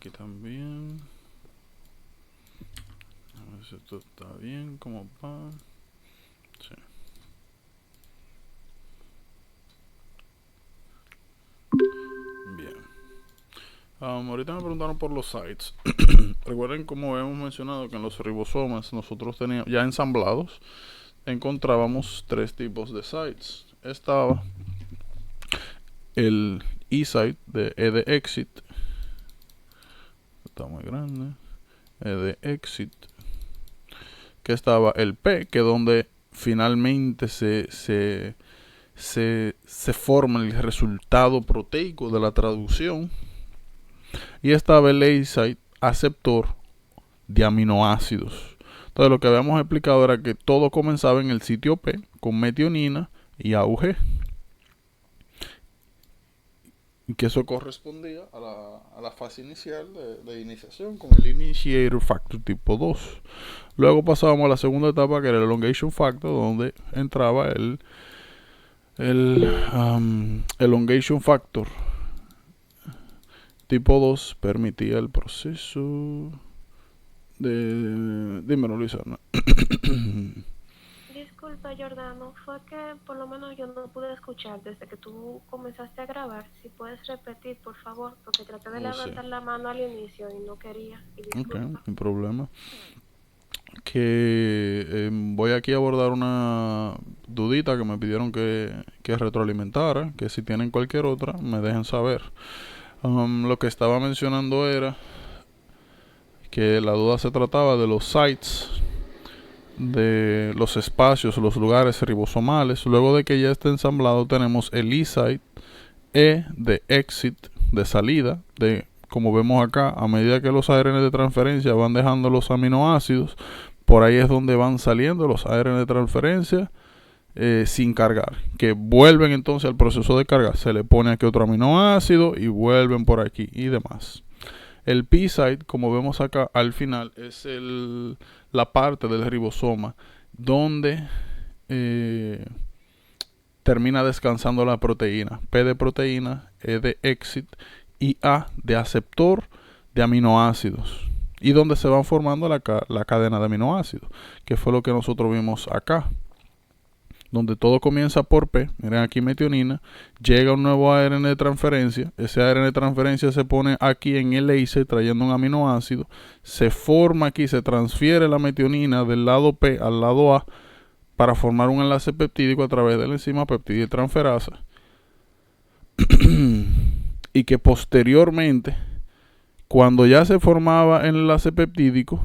Aquí también. A ver si esto está bien, como va. Sí. Bien. Ahorita me preguntaron por los sites. Recuerden, como hemos mencionado, que en los ribosomas nosotros teníamos ya ensamblados, encontrábamos tres tipos de sites. Estaba el E-site de E de exit, está muy grande, E de exit, que estaba el P, que es donde finalmente se forma el resultado proteico de la traducción, y estaba el A-site aceptor de aminoácidos. Entonces lo que habíamos explicado era que todo comenzaba en el sitio P con metionina y AUG, y que eso correspondía a la fase inicial de iniciación con el Initiator Factor tipo 2. Luego pasábamos a la segunda etapa, que era el Elongation Factor, donde entraba el Elongation Factor tipo 2, permitía el proceso de... Dímelo, Luisana. Disculpa, Jordano, fue que por lo menos yo no pude escuchar desde que tú comenzaste a grabar. Si puedes repetir, por favor, porque traté de Oh, sí. levantar la mano al inicio y no quería. Y Ok, disculpa. sin problema. Que voy aquí a abordar una dudita que me pidieron que retroalimentara, que si tienen cualquier otra me dejen saber. Lo que estaba mencionando era que la duda se trataba de los sites, de los espacios, los lugares ribosomales. Luego de que ya esté ensamblado tenemos el E-site, E de exit, de salida, de como vemos acá, a medida que los ARN de transferencia van dejando los aminoácidos, por ahí es donde van saliendo los ARN de transferencia sin cargar, que vuelven entonces al proceso de carga. Se le pone aquí otro aminoácido y vuelven por aquí y demás. El P-site, como vemos acá al final, es la parte del ribosoma donde termina descansando la proteína. P de proteína, E de exit y A de aceptor de aminoácidos. Y donde se van formando la cadena de aminoácidos, que fue lo que nosotros vimos acá. Donde todo comienza por P, miren aquí metionina, llega un nuevo ARN de transferencia, ese ARN de transferencia se pone aquí en el ACE trayendo un aminoácido, se forma aquí, se transfiere la metionina del lado P al lado A para formar un enlace peptídico a través de la enzima peptidiltransferasa y que posteriormente, cuando ya se formaba el enlace peptídico,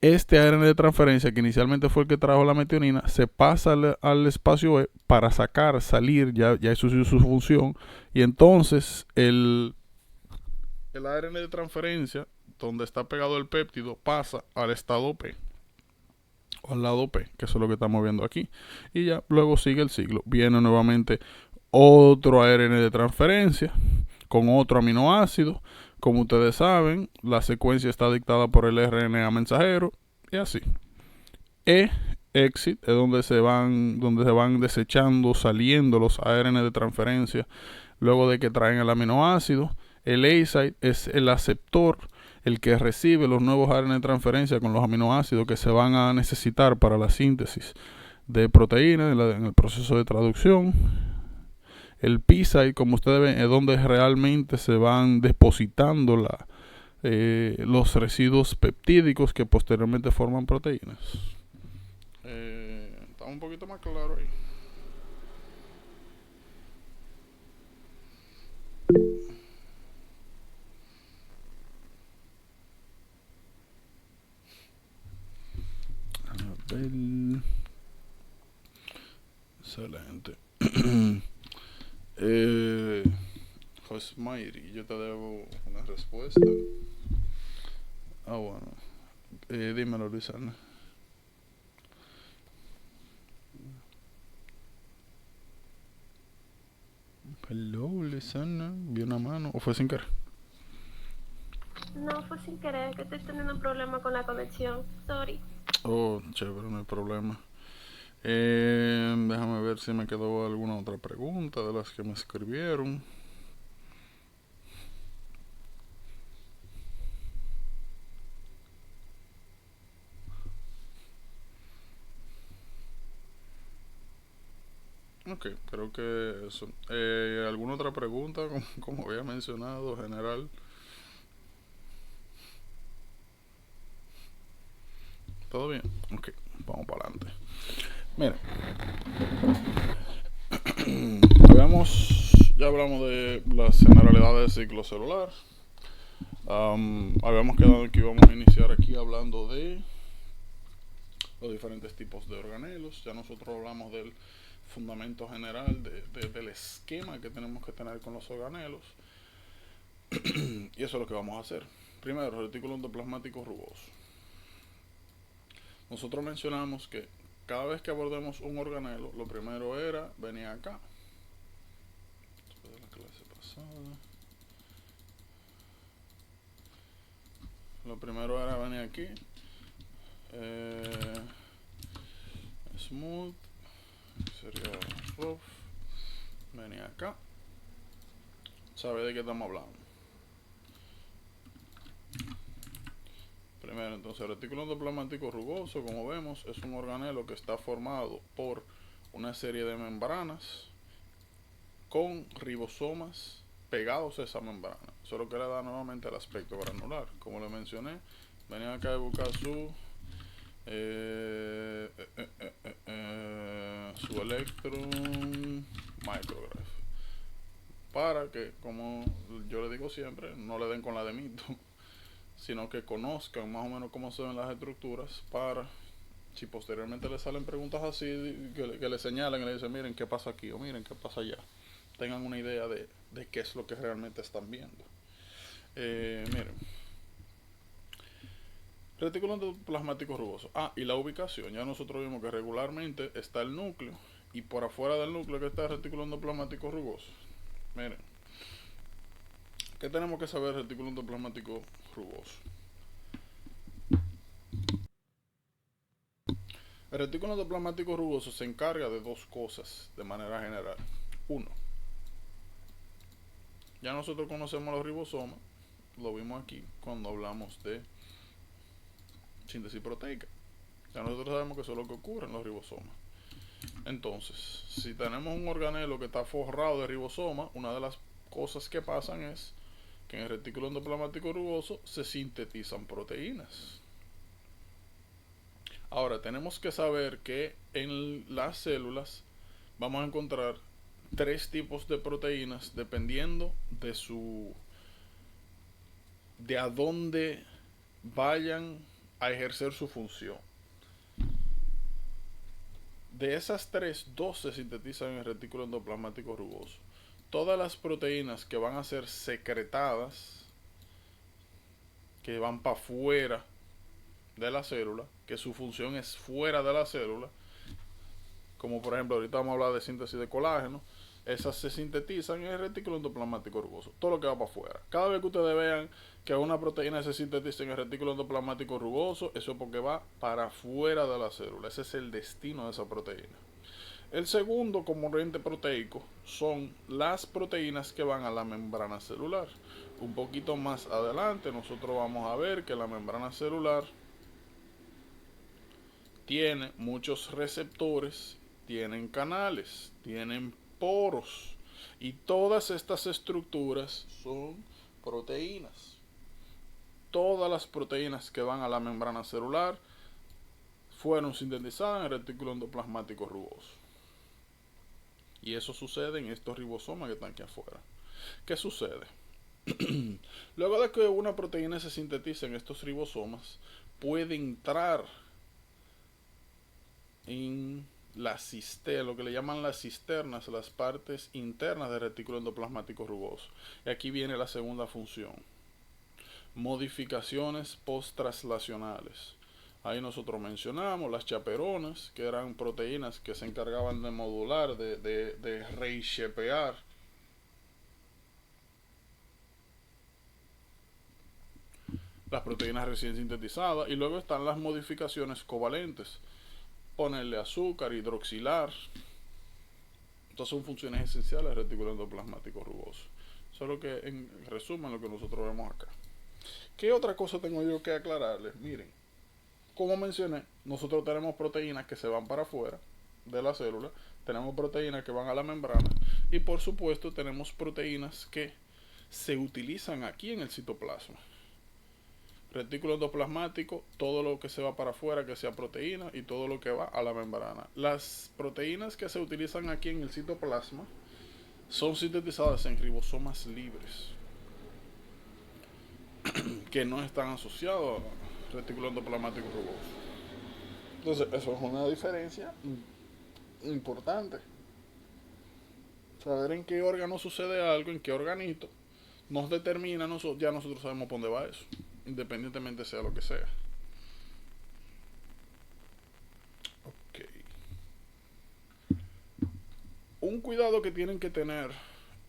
este ARN de transferencia, que inicialmente fue el que trajo la metionina, se pasa al espacio E para salir, ya eso es su función, y entonces el ARN de transferencia, donde está pegado el péptido, pasa al estado P, o al lado P, que eso es lo que estamos viendo aquí, y ya luego sigue el ciclo. Viene nuevamente otro ARN de transferencia con otro aminoácido. Como ustedes saben, la secuencia está dictada por el RNA mensajero y así. Exit es donde se van desechando, saliendo los ARN de transferencia luego de que traen el aminoácido. El A-site es el aceptor, el que recibe los nuevos ARN de transferencia con los aminoácidos que se van a necesitar para la síntesis de proteínas en el proceso de traducción. El P-site, como ustedes ven, es donde realmente se van depositando los residuos peptídicos que posteriormente forman proteínas. Está un poquito más claro ahí. A ver. Excelente. José Mayri, yo te debo una respuesta. Ah, bueno. Dímelo, Luisana. Hello, Luisana. ¿Vi una mano? ¿O fue sin querer? No, fue sin querer que estoy teniendo un problema con la conexión. Sorry. Oh, chévere, no hay problema. Déjame ver si me quedó alguna otra pregunta de las que me escribieron. Ok, creo que eso. ¿Alguna otra pregunta, como había mencionado, general? ¿Todo bien? Ok, vamos para adelante. Mira, ya hablamos de las generalidades del ciclo celular. Habíamos quedado en que íbamos a iniciar aquí hablando de los diferentes tipos de organelos. Ya nosotros hablamos del fundamento general del esquema que tenemos que tener con los organelos. Y eso es lo que vamos a hacer. Primero, retículo endoplasmático rugoso. Nosotros mencionamos que cada vez que abordemos un organelo, lo primero era venir acá. Después de la clase pasada. Lo primero era venir aquí. Smooth. Sería rough. Venir acá. ¿Sabe de qué estamos hablando? Primero, entonces, el retículo endoplasmático rugoso, como vemos, es un organelo que está formado por una serie de membranas con ribosomas pegados a esa membrana. Eso es lo que le da nuevamente el aspecto granular. Como le mencioné, venía acá a buscar su electron micrograph para que, como yo le digo siempre, no le den con la de mito, sino que conozcan más o menos cómo se ven las estructuras para, si posteriormente le salen preguntas así, que le señalen y le dicen, miren qué pasa aquí o miren qué pasa allá, tengan una idea de qué es lo que realmente están viendo. Miren, retículo endoplasmático rugoso. Y la ubicación, ya nosotros vimos que regularmente está el núcleo y por afuera del núcleo que está el retículo endoplasmático rugoso. Miren, ¿qué tenemos que saber del retículo endoplasmático rugoso? El retículo endoplasmático rugoso se encarga de dos cosas de manera general. Uno, ya nosotros conocemos los ribosomas, lo vimos aquí cuando hablamos de síntesis proteica. Ya nosotros sabemos que eso es lo que ocurre en los ribosomas. Entonces, si tenemos un organelo que está forrado de ribosoma, una de las cosas que pasan es que en el retículo endoplasmático rugoso se sintetizan proteínas. Ahora, tenemos que saber que en las células vamos a encontrar tres tipos de proteínas dependiendo de a dónde vayan a ejercer su función. De esas tres, dos se sintetizan en el retículo endoplasmático rugoso. Todas las proteínas que van a ser secretadas, que van para afuera de la célula, que su función es fuera de la célula, como por ejemplo ahorita vamos a hablar de síntesis de colágeno, esas se sintetizan en el retículo endoplasmático rugoso, todo lo que va para afuera. Cada vez que ustedes vean que una proteína se sintetiza en el retículo endoplasmático rugoso, eso es porque va para afuera de la célula, ese es el destino de esa proteína. El segundo componente proteico son las proteínas que van a la membrana celular. Un poquito más adelante nosotros vamos a ver que la membrana celular tiene muchos receptores, tienen canales, tienen poros y todas estas estructuras son proteínas. Todas las proteínas que van a la membrana celular fueron sintetizadas en el retículo endoplasmático rugoso. Y eso sucede en estos ribosomas que están aquí afuera. ¿Qué sucede? Luego de que una proteína se sintetiza en estos ribosomas, puede entrar en lo que le llaman las cisternas, las partes internas del retículo endoplasmático rugoso. Y aquí viene la segunda función. Modificaciones post-traslacionales. Ahí nosotros mencionamos las chaperonas, que eran proteínas que se encargaban de modular, de reshapear las proteínas recién sintetizadas. Y luego están las modificaciones covalentes, ponerle azúcar, hidroxilar. Estas son funciones esenciales del retículo endoplasmático rugoso. Eso es lo que, en resumen, lo que nosotros vemos acá. ¿Qué otra cosa tengo yo que aclararles? Miren, como mencioné, nosotros tenemos proteínas que se van para afuera de la célula, tenemos proteínas que van a la membrana y por supuesto tenemos proteínas que se utilizan aquí en el citoplasma. Retículo endoplasmático, todo lo que se va para afuera que sea proteína y todo lo que va a la membrana. Las proteínas que se utilizan aquí en el citoplasma son sintetizadas en ribosomas libres que no están asociados a retículo endoplasmático rugoso. Entonces, eso es una diferencia importante. Saber en qué órgano sucede algo, en qué organito, nos determina, ya nosotros sabemos por dónde va eso, independientemente sea lo que sea. Ok. Un cuidado que tienen que tener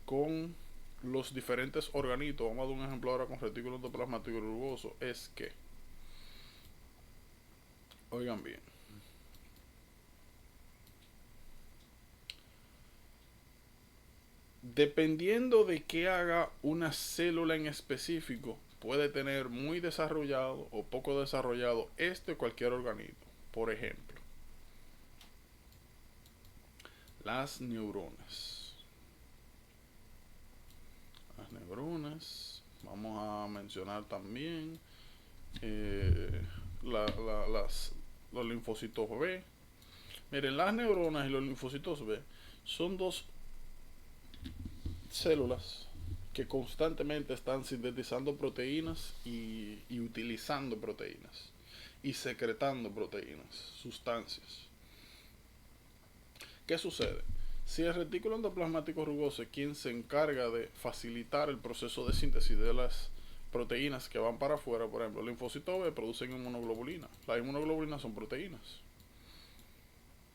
con los diferentes organitos, vamos a dar un ejemplo ahora con retículo endoplasmático rugoso, es que, oigan bien, dependiendo de qué haga una célula en específico, puede tener muy desarrollado o poco desarrollado este o cualquier organismo. Por ejemplo, las neuronas. Las neuronas, vamos a mencionar también los linfocitos B. Miren, las neuronas y los linfocitos B son dos células que constantemente están sintetizando proteínas y utilizando proteínas y secretando proteínas, sustancias. ¿Qué sucede? Si el retículo endoplasmático rugoso es quien se encarga de facilitar el proceso de síntesis de las proteínas que van para afuera, por ejemplo, el linfocito B producen inmunoglobulina. Las inmunoglobulinas son proteínas.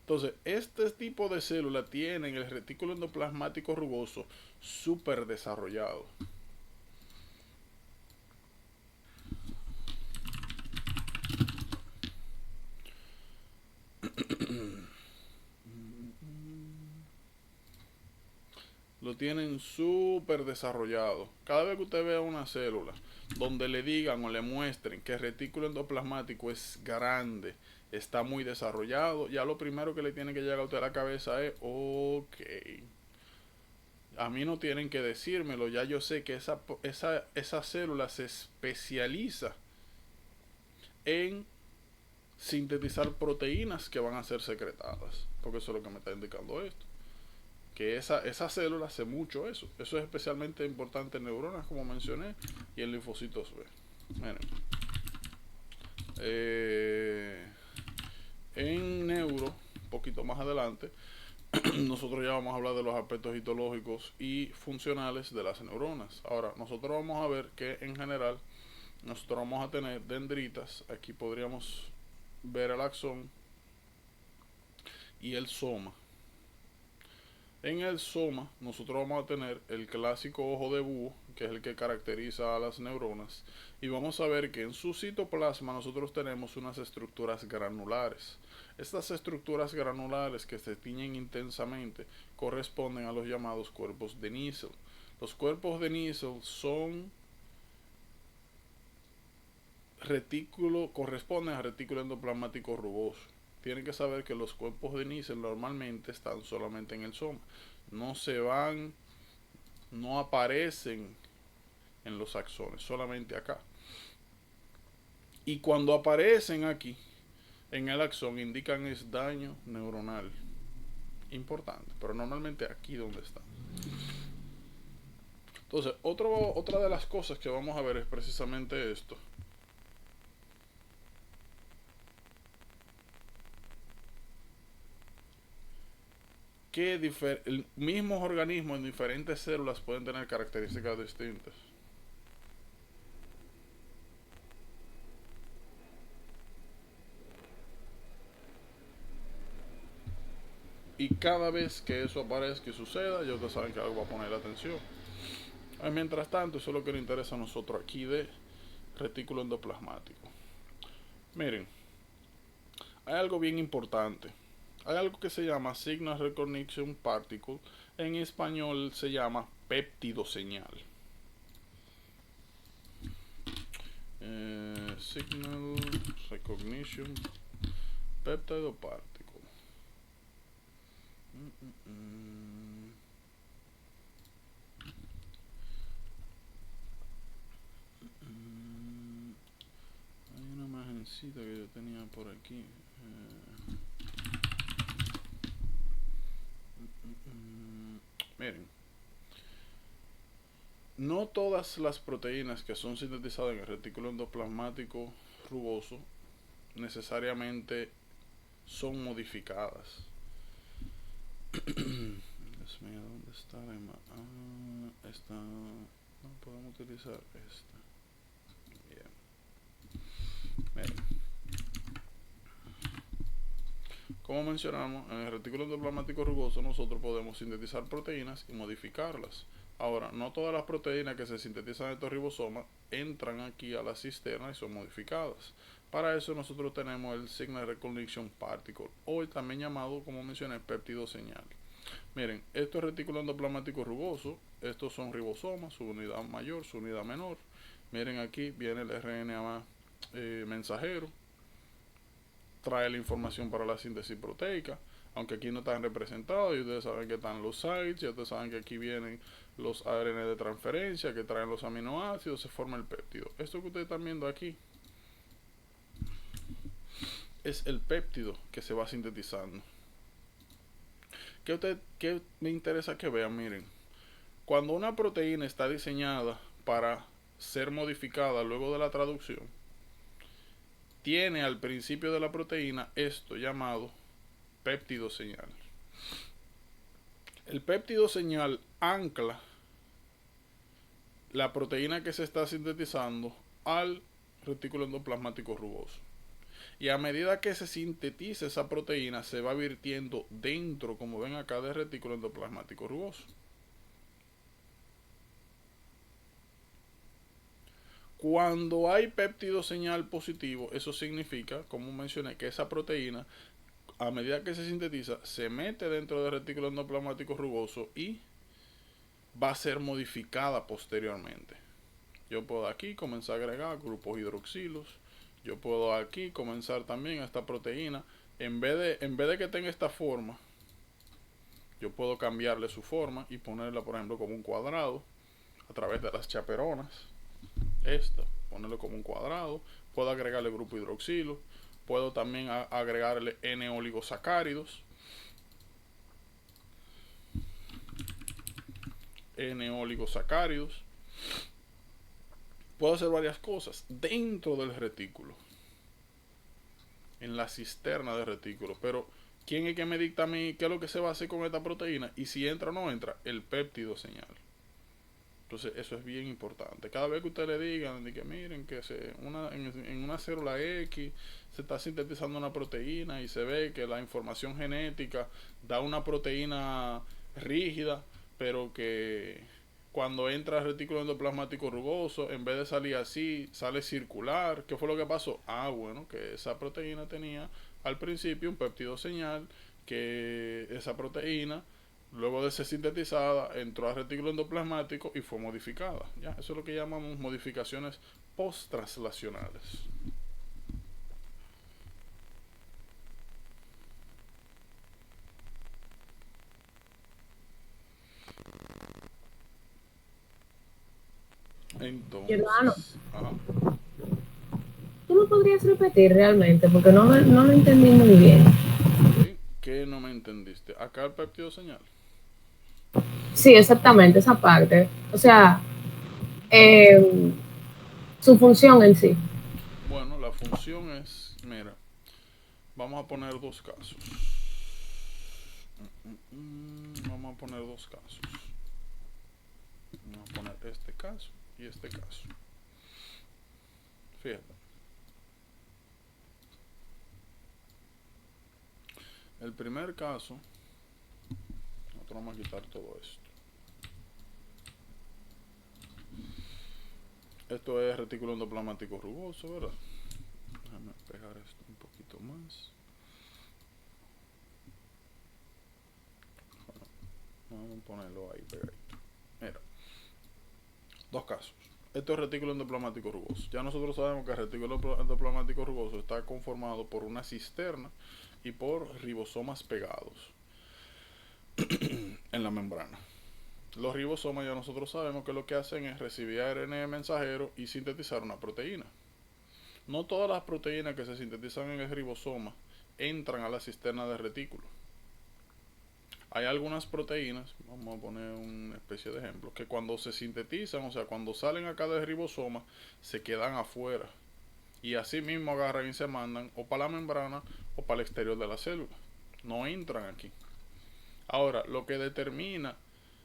Entonces, este tipo de células tienen el retículo endoplasmático rugoso súper desarrollado. Lo tienen súper desarrollado. Cada vez que usted vea una célula donde le digan o le muestren que el retículo endoplasmático es grande, está muy desarrollado, ya lo primero que le tiene que llegar a usted a la cabeza es, ok, a mí no tienen que decírmelo, ya yo sé que esa célula se especializa en sintetizar proteínas que van a ser secretadas, porque eso es lo que me está indicando esto. Que esa célula hace mucho eso. Eso es especialmente importante en neuronas, como mencioné, y en linfocitos B. Miren. En neuro, un poquito más adelante, nosotros ya vamos a hablar de los aspectos histológicos y funcionales de las neuronas. Ahora, nosotros vamos a ver que en general nosotros vamos a tener dendritas. Aquí podríamos ver el axón y el soma. En el soma nosotros vamos a tener el clásico ojo de búho, que es el que caracteriza a las neuronas, y vamos a ver que en su citoplasma nosotros tenemos unas estructuras granulares. Estas estructuras granulares que se tiñen intensamente corresponden a los llamados cuerpos de Nissl. Los cuerpos de Nissl corresponden a retículo endoplasmático rugoso. Tienen que saber que los cuerpos de Nissl normalmente están solamente en el soma. No se van, no aparecen en los axones, solamente acá. Y cuando aparecen aquí, en el axón, indican es daño neuronal. Importante, pero normalmente aquí donde están. Entonces, otra de las cosas que vamos a ver es precisamente esto. Que mismos organismos en diferentes células pueden tener características distintas. Y cada vez que eso aparezca y suceda, ya ustedes saben que algo va a poner la atención. Mientras tanto, eso es lo que nos interesa a nosotros aquí de retículo endoplasmático. Miren, hay algo bien importante. Hay algo que se llama Signal Recognition Particle. En español se llama péptido señal. Signal Recognition Peptide Particle. Mm, mm, Hay una imagencita que yo tenía por aquí. Miren, no todas las proteínas que son sintetizadas en el retículo endoplasmático rugoso necesariamente son modificadas. Dios mío, ¿dónde está la imagen? Esta. No podemos utilizar esta. Bien. Miren. Como mencionamos, en el retículo endoplasmático rugoso nosotros podemos sintetizar proteínas y modificarlas. Ahora, no todas las proteínas que se sintetizan en estos ribosomas entran aquí a la cisterna y son modificadas. Para eso nosotros tenemos el Signal Recognition Particle, o también llamado, como mencioné, péptido señal. Miren, esto es retículo endoplasmático rugoso, estos son ribosomas, su unidad mayor, su unidad menor. Miren, aquí viene el RNA mensajero, trae la información para la síntesis proteica, aunque aquí no están representados, y ustedes saben que están los sites, y ustedes saben que aquí vienen los ARN de transferencia que traen los aminoácidos, se forma el péptido. Esto que ustedes están viendo aquí es el péptido que se va sintetizando. ¿Qué me interesa que vean? Miren, cuando una proteína está diseñada para ser modificada luego de la traducción, tiene al principio de la proteína esto llamado péptido señal. El péptido señal ancla la proteína que se está sintetizando al retículo endoplasmático rugoso. Y a medida que se sintetiza esa proteína, se va virtiendo dentro, como ven acá, del retículo endoplasmático rugoso. Cuando hay péptido señal positivo, eso significa, como mencioné, que esa proteína, a medida que se sintetiza, se mete dentro del retículo endoplasmático rugoso y va a ser modificada posteriormente. Yo puedo aquí comenzar a agregar grupos hidroxilos. Yo puedo aquí comenzar también a esta proteína. En vez de que tenga esta forma, yo puedo cambiarle su forma y ponerla, por ejemplo, como un cuadrado a través de las chaperonas. Esta, ponerlo como un cuadrado. Puedo agregarle grupo hidroxilo. Puedo también agregarle N-oligosacáridos. N-oligosacáridos. Puedo hacer varias cosas dentro del retículo, en la cisterna del retículo. Pero ¿quién es que me dicta a mí qué es lo que se va a hacer con esta proteína? Y si entra o no entra, el péptido señal. Entonces eso es bien importante. Cada vez que ustedes le digan que miren que en una célula X se está sintetizando una proteína y se ve que la información genética da una proteína rígida, pero que cuando entra el retículo endoplasmático rugoso, en vez de salir así, sale circular. ¿Qué fue lo que pasó? Bueno, que esa proteína tenía al principio un péptido señal, que esa proteína, luego de ser sintetizada, entró al retículo endoplasmático y fue modificada. ¿Ya? Eso es lo que llamamos modificaciones post-translacionales. Giordano, Entonces, ajá. ¿tú lo podrías repetir realmente? Porque no lo entendí muy bien. Ok, ¿qué no me entendiste? Acá el péptido señal. Sí, exactamente, esa parte. O sea, eh, su función en sí. Bueno, la función es, mira, vamos a poner dos casos. Vamos a poner dos casos. Vamos a poner este caso y este caso. Fíjate. El primer caso, nosotros vamos a quitar todo esto. Esto es retículo endoplasmático rugoso, ¿verdad? Déjame pegar esto un poquito más. Vamos a ponerlo ahí pegadito. Mira, dos casos. Esto es retículo endoplasmático rugoso. Ya nosotros sabemos que el retículo endoplasmático rugoso está conformado por una cisterna y por ribosomas pegados. en la membrana. Los ribosomas ya nosotros sabemos que lo que hacen es recibir ARN mensajero y sintetizar una proteína. No todas las proteínas que se sintetizan en el ribosoma entran a la cisterna de retículo. Hay algunas proteínas, vamos a poner una especie de ejemplo, que cuando se sintetizan, o sea, cuando salen acá del ribosoma, se quedan afuera. Y así mismo agarran y se mandan o para la membrana o para el exterior de la célula. No entran aquí. Ahora, lo que determina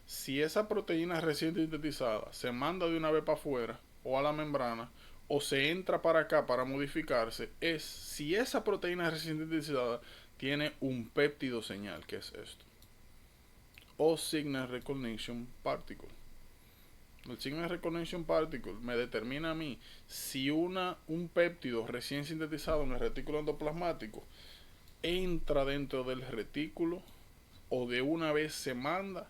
si esa proteína recién sintetizada se manda de una vez para afuera o a la membrana o se entra para acá para modificarse es si esa proteína recién sintetizada tiene un péptido señal, que es esto, o signal recognition particle. El signal recognition particle me determina a mí si un péptido recién sintetizado en el retículo endoplasmático entra dentro del retículo o de una vez se manda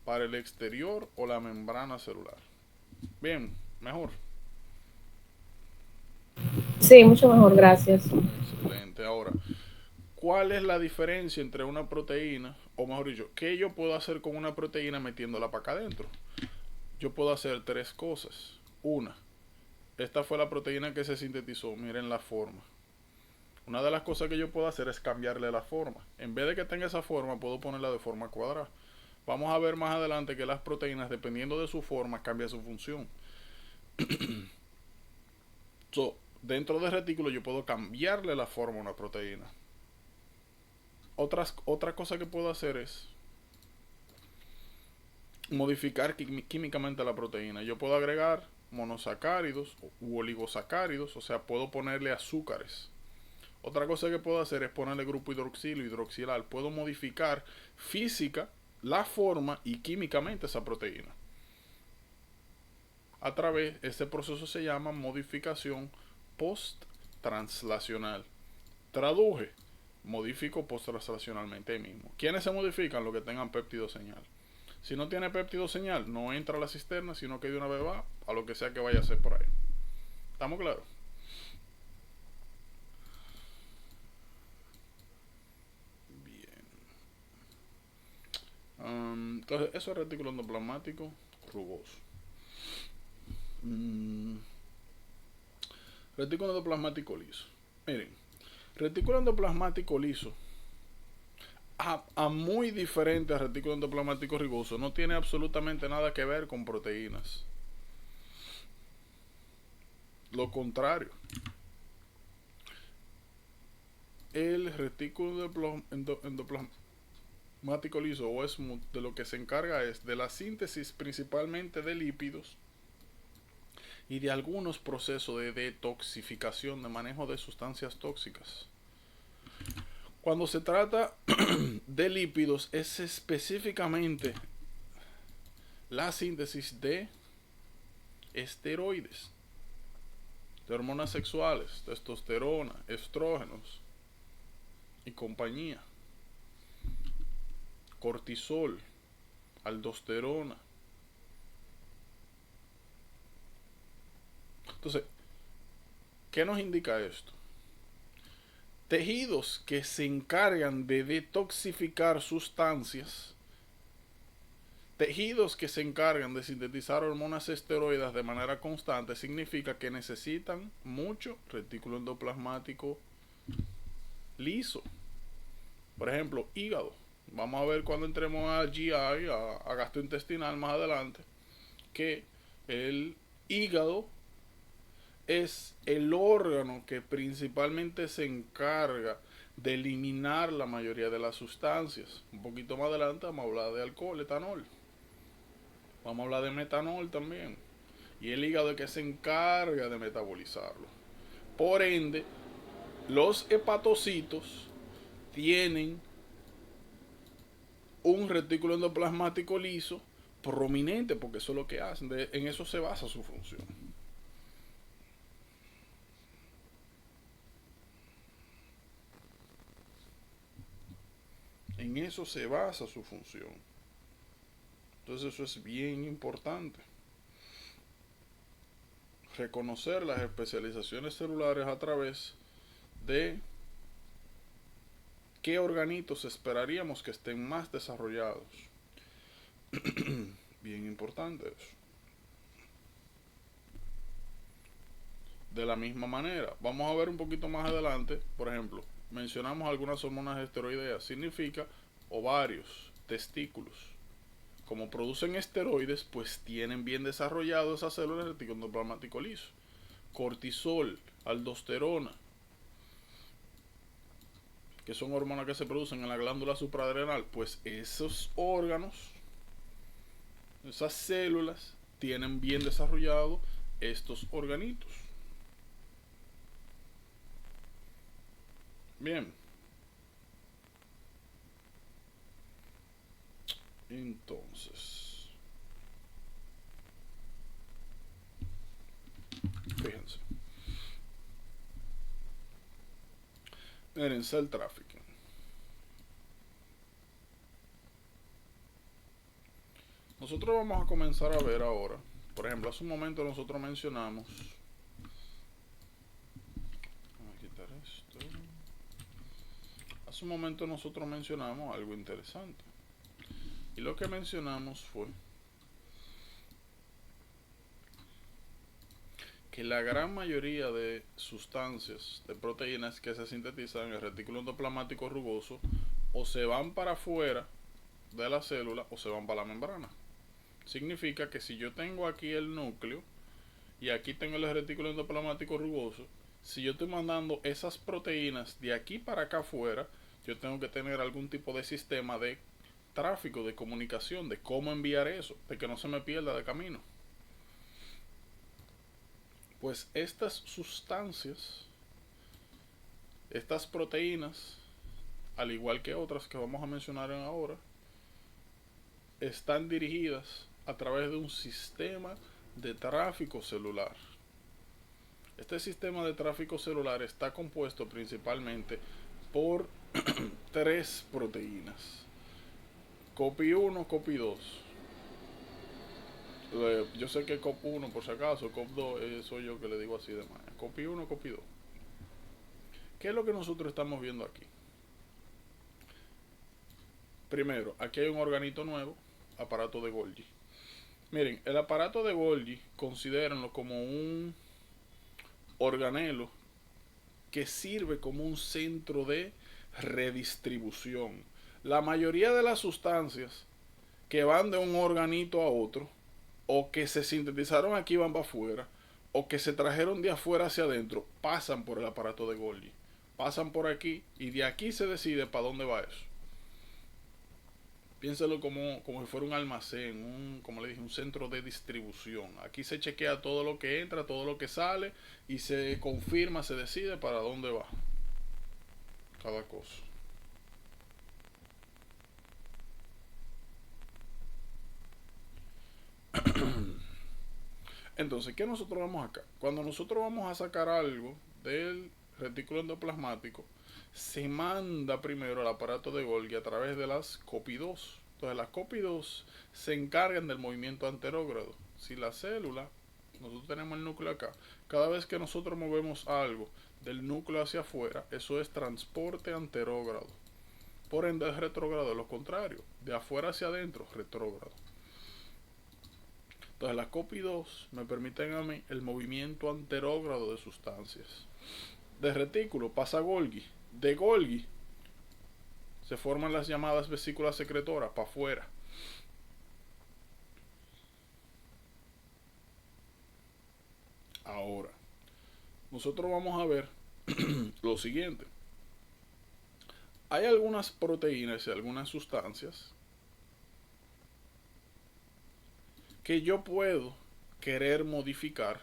para el exterior o la membrana celular. Bien, mejor. Sí, mucho mejor, gracias. Excelente. Ahora, ¿cuál es la diferencia entre una proteína, o mejor dicho, qué yo puedo hacer con una proteína metiéndola para acá adentro? Yo puedo hacer tres cosas. Una, esta fue la proteína que se sintetizó, miren la forma. Una de las cosas que yo puedo hacer es cambiarle la forma. En vez de que tenga esa forma, puedo ponerla de forma cuadrada. Vamos a ver más adelante que las proteínas, dependiendo de su forma, cambian su función. Dentro del retículo yo puedo cambiarle la forma a una proteína. Otra cosa que puedo hacer es modificar químicamente la proteína. Yo puedo agregar monosacáridos u oligosacáridos, o sea, puedo ponerle azúcares. Otra cosa que puedo hacer es ponerle grupo hidroxilo, hidroxilal. Puedo modificar física, la forma y químicamente esa proteína. A través, este proceso se llama modificación post-translacional. Traduje, modifico post-translacionalmente ahí mismo. ¿Quiénes se modifican? Los que tengan péptido señal. Si no tiene péptido señal, no entra a la cisterna, sino que de una vez va a lo que sea que vaya a hacer por ahí. ¿Estamos claros? Bien. Entonces, eso es retículo endoplasmático rugoso. Retículo endoplasmático liso. Miren, retículo endoplasmático liso, a muy diferente al retículo endoplasmático rugoso, no tiene absolutamente nada que ver con proteínas. Lo contrario. El retículo endoplasmático liso o SMUT de lo que se encarga es de la síntesis principalmente de lípidos y de algunos procesos de detoxificación, de manejo de sustancias tóxicas. Cuando se trata de lípidos es específicamente la síntesis de esteroides, de hormonas sexuales, testosterona, estrógenos y compañía, cortisol, aldosterona. Entonces, ¿qué nos indica esto? Tejidos que se encargan de detoxificar sustancias, tejidos que se encargan de sintetizar hormonas esteroides de manera constante, significa que necesitan mucho retículo endoplasmático liso. Por ejemplo, hígado. Vamos a ver cuando entremos a GI, a gastrointestinal más adelante, que el hígado es el órgano que principalmente se encarga de eliminar la mayoría de las sustancias. Un poquito más adelante vamos a hablar de alcohol, etanol. Vamos a hablar de metanol también. Y el hígado es el que se encarga de metabolizarlo. Por ende, los hepatocitos tienen un retículo endoplasmático liso prominente, porque eso es lo que hacen. En eso se basa su función. En eso se basa su función. Entonces eso es bien importante. Reconocer las especializaciones celulares a través de ¿qué organitos esperaríamos que estén más desarrollados? Bien importante eso. De la misma manera, vamos a ver un poquito más adelante, por ejemplo, mencionamos algunas hormonas esteroideas, significa ovarios, testículos. Como producen esteroides, pues tienen bien desarrollado esas células del retículo endoplasmático liso. Cortisol, aldosterona, que son hormonas que se producen en la glándula suprarrenal, pues esos órganos, esas células, tienen bien desarrollados estos organitos. Bien. Entonces, fíjense. Miren, cell trafficking. Nosotros vamos a comenzar a ver ahora. Por ejemplo, hace un momento nosotros mencionamos. Vamos a quitar esto. Hace un momento nosotros mencionamos algo interesante. Y lo que mencionamos fue que la gran mayoría de sustancias, de proteínas que se sintetizan en el retículo endoplasmático rugoso, o se van para afuera de la célula o se van para la membrana. Significa que si yo tengo aquí el núcleo y aquí tengo el retículo endoplasmático rugoso, si yo estoy mandando esas proteínas de aquí para acá afuera, yo tengo que tener algún tipo de sistema de tráfico, de comunicación, de cómo enviar eso, de que no se me pierda de camino. Pues estas sustancias, estas proteínas, al igual que otras que vamos a mencionar ahora, están dirigidas a través de un sistema de tráfico celular. Este sistema de tráfico celular está compuesto principalmente por tres proteínas: COP1, COP2. Yo sé que COP1 por si acaso, COP2 soy yo que le digo así de manera. COP1, COP2. ¿Qué es lo que nosotros estamos viendo aquí? Primero, aquí hay un organito nuevo, aparato de Golgi. Miren, el aparato de Golgi, considérenlo como un organelo que sirve como un centro de redistribución. La mayoría de las sustancias que van de un organito a otro, o que se sintetizaron aquí van para afuera, o que se trajeron de afuera hacia adentro, pasan por el aparato de Golgi. Pasan por aquí y de aquí se decide para dónde va eso. Piénselo como si fuera un almacén, como le dije, un centro de distribución. Aquí se chequea todo lo que entra, todo lo que sale y se confirma, se decide para dónde va cada cosa. Entonces, ¿qué nosotros vamos acá? Cuando nosotros vamos a sacar algo del retículo endoplasmático, se manda primero al aparato de Golgi a través de las COPI2. Entonces, las COPI2 se encargan del movimiento anterógrado. Si la célula, nosotros tenemos el núcleo acá, cada vez que nosotros movemos algo del núcleo hacia afuera, eso es transporte anterógrado. Por ende, es retrógrado, es lo contrario, de afuera hacia adentro, retrógrado. Entonces las COPI2 me permiten a mí el movimiento anterógrado de sustancias. De retículo pasa a Golgi. De Golgi se forman las llamadas vesículas secretoras para afuera. Ahora, nosotros vamos a ver lo siguiente. Hay algunas proteínas y algunas sustancias que yo puedo querer modificar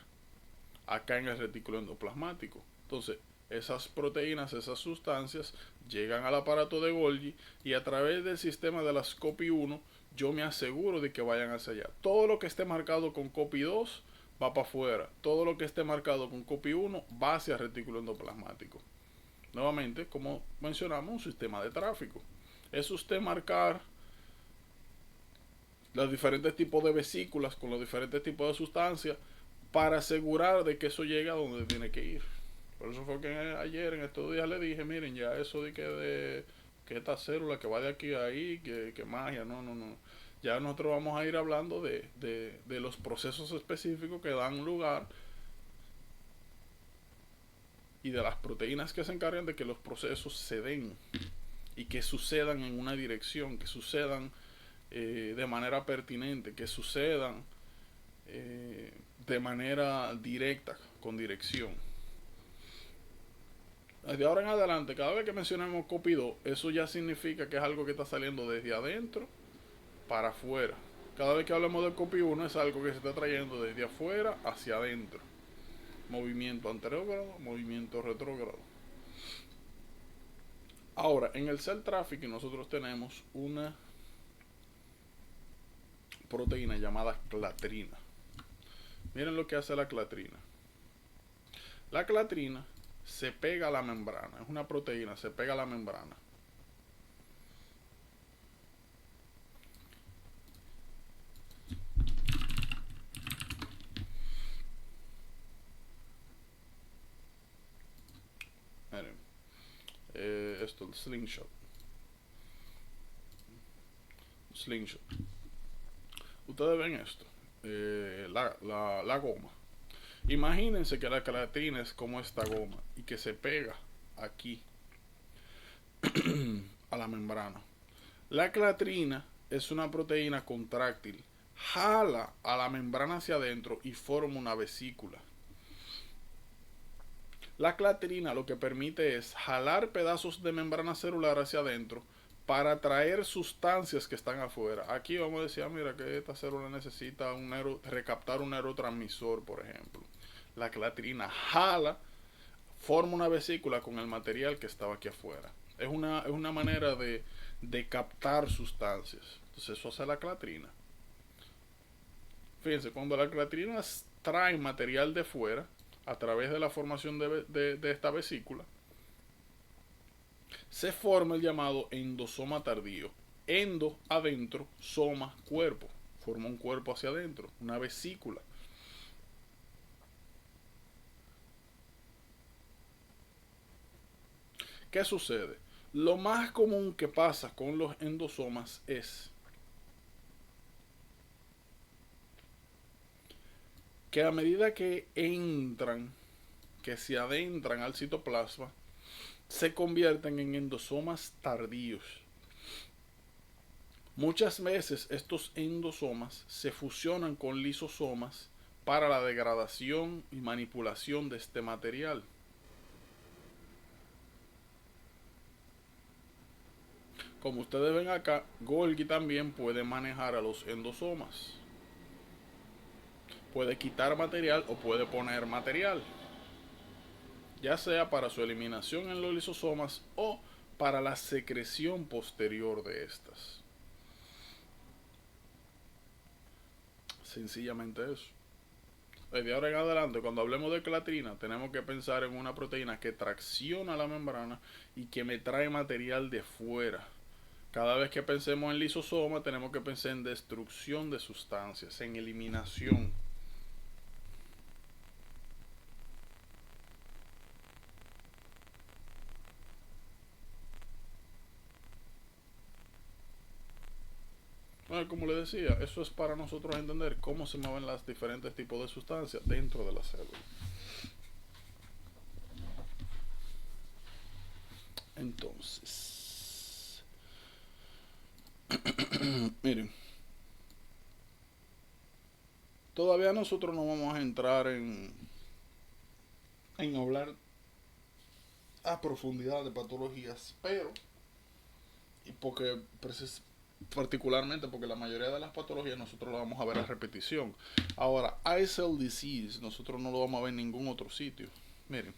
acá en el retículo endoplasmático. Entonces, esas proteínas, esas sustancias llegan al aparato de Golgi y a través del sistema de las COPI1 yo me aseguro de que vayan hacia allá. Todo lo que esté marcado con COPI2 va para afuera. Todo lo que esté marcado con COPI1 va hacia el retículo endoplasmático. Nuevamente, como mencionamos, un sistema de tráfico. Es usted marcar los diferentes tipos de vesículas con los diferentes tipos de sustancias para asegurar de que eso llegue a donde tiene que ir. Por eso fue que ayer, en estos días, le dije, miren, ya eso de que que esta célula que va de aquí a ahí, que magia, no. Ya nosotros vamos a ir hablando de los procesos específicos que dan lugar y de las proteínas que se encargan de que los procesos se den y que sucedan en una dirección, que sucedan de manera pertinente, que sucedan de manera directa, con dirección. Desde ahora en adelante, cada vez que mencionemos COP2, eso ya significa que es algo que está saliendo desde adentro para afuera. Cada vez que hablamos de COP1 es algo que se está trayendo desde afuera hacia adentro. Movimiento anterógrado, movimiento retrógrado. Ahora, en el cell trafficking nosotros tenemos una proteína llamada clatrina. Miren lo que hace la clatrina. La clatrina se pega a la membrana, es una proteína, se pega a la membrana. Miren, esto, el slingshot. Ustedes ven esto, la goma. Imagínense que la clatrina es como esta goma y que se pega aquí a la membrana. La clatrina es una proteína contráctil, jala a la membrana hacia adentro y forma una vesícula. La clatrina lo que permite es jalar pedazos de membrana celular hacia adentro para atraer sustancias que están afuera. Aquí vamos a decir, mira que esta célula necesita recaptar un neurotransmisor, por ejemplo. La clatrina jala, forma una vesícula con el material que estaba aquí afuera. Es una manera de captar sustancias. Entonces eso hace la clatrina. Fíjense, cuando la clatrina trae material de fuera, a través de la formación de esta vesícula, se forma el llamado endosoma tardío. Endo, adentro, soma, cuerpo. Forma un cuerpo hacia adentro, una vesícula. ¿Qué sucede? Lo más común que pasa con los endosomas es que a medida que que se adentran al citoplasma, se convierten en endosomas tardíos. Muchas veces estos endosomas se fusionan con lisosomas para la degradación y manipulación de este material. Como ustedes ven acá, Golgi también puede manejar a los endosomas. Puede quitar material o puede poner material, ya sea para su eliminación en los lisosomas o para la secreción posterior de estas. Sencillamente eso. Desde ahora en adelante, cuando hablemos de clatrina, tenemos que pensar en una proteína que tracciona la membrana y que me trae material de fuera. Cada vez que pensemos en lisosoma, tenemos que pensar en destrucción de sustancias, en eliminación. Bueno, como les decía, eso es para nosotros entender cómo se mueven los diferentes tipos de sustancias dentro de la célula. Entonces, miren, todavía nosotros no vamos a entrar en hablar a profundidad de patologías, pero, y porque particularmente porque la mayoría de las patologías nosotros lo vamos a ver a repetición. Ahora, I-cell disease nosotros no lo vamos a ver en ningún otro sitio. Miren,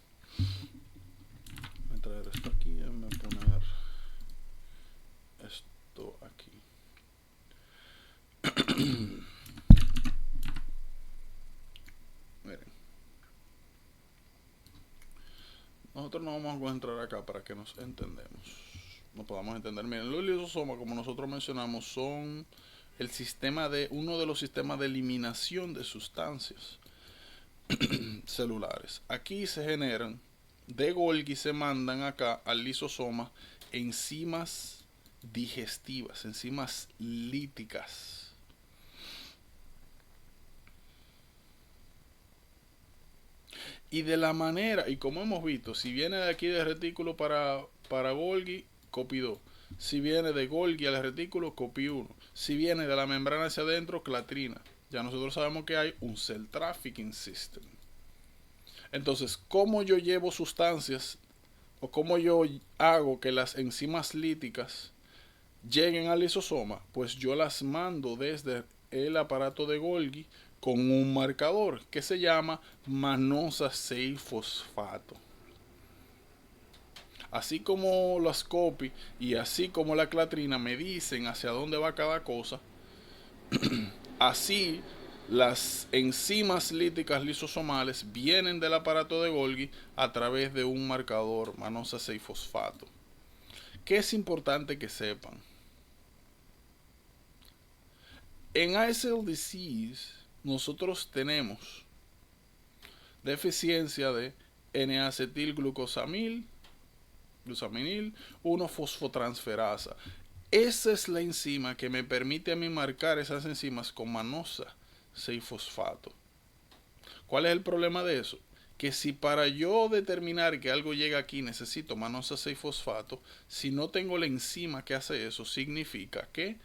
voy a traer esto aquí, voy a poner esto aquí. Miren, nosotros no vamos a concentrar acá para que nos no podamos entender. Miren, los lisosomas, como nosotros mencionamos, son uno de los sistemas de eliminación de sustancias celulares. Aquí se generan de Golgi, se mandan acá al lisosoma enzimas digestivas, enzimas líticas. Y de la manera, y como hemos visto, si viene de aquí del retículo para Golgi, COPI2. Si viene de Golgi al retículo, COPI1. Si viene de la membrana hacia adentro, clatrina. Ya nosotros sabemos que hay un Cell Trafficking System. Entonces, ¿cómo yo llevo sustancias o cómo yo hago que las enzimas líticas lleguen al lisosoma? Pues yo las mando desde el aparato de Golgi con un marcador que se llama manosa 6-fosfato. Así como las COPI y así como la clatrina me dicen hacia dónde va cada cosa, así las enzimas líticas lisosomales vienen del aparato de Golgi a través de un marcador manosa 6-fosfato. ¿Qué es importante que sepan? En ICL disease nosotros tenemos deficiencia de N-acetilglucosamil, glusaminil 1-fosfotransferasa. Esa es la enzima que me permite a mí marcar esas enzimas con manosa 6-fosfato. ¿Cuál es el problema de eso? Que si para yo determinar que algo llega aquí necesito manosa 6-fosfato, si no tengo la enzima que hace eso, significa que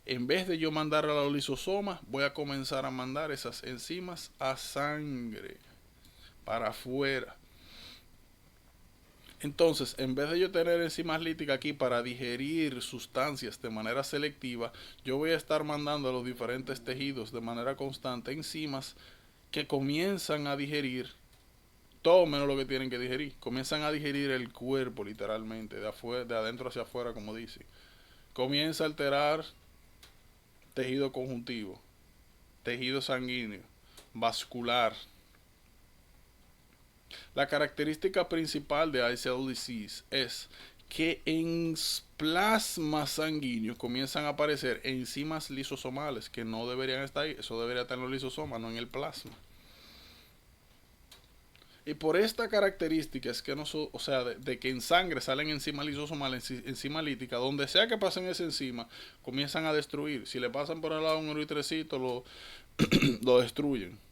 en vez de yo mandar a los lisosomas, voy a comenzar a mandar esas enzimas a sangre, para afuera. Entonces, en vez de yo tener enzimas líticas aquí para digerir sustancias de manera selectiva, yo voy a estar mandando a los diferentes tejidos de manera constante enzimas que comienzan a digerir todo menos lo que tienen que digerir. Comienzan a digerir el cuerpo literalmente, de adentro hacia afuera, como dice. Comienza a alterar tejido conjuntivo, tejido sanguíneo, vascular. La característica principal de ICL disease es que en plasma sanguíneo comienzan a aparecer enzimas lisosomales que no deberían estar ahí. Eso debería estar en los lisosomas, no en el plasma. Y por esta característica es que o sea, de que en sangre salen enzimas lisosomales, enzima lítica, donde sea que pasen esa enzima, comienzan a destruir. Si le pasan por al lado un eritrecito, lo destruyen.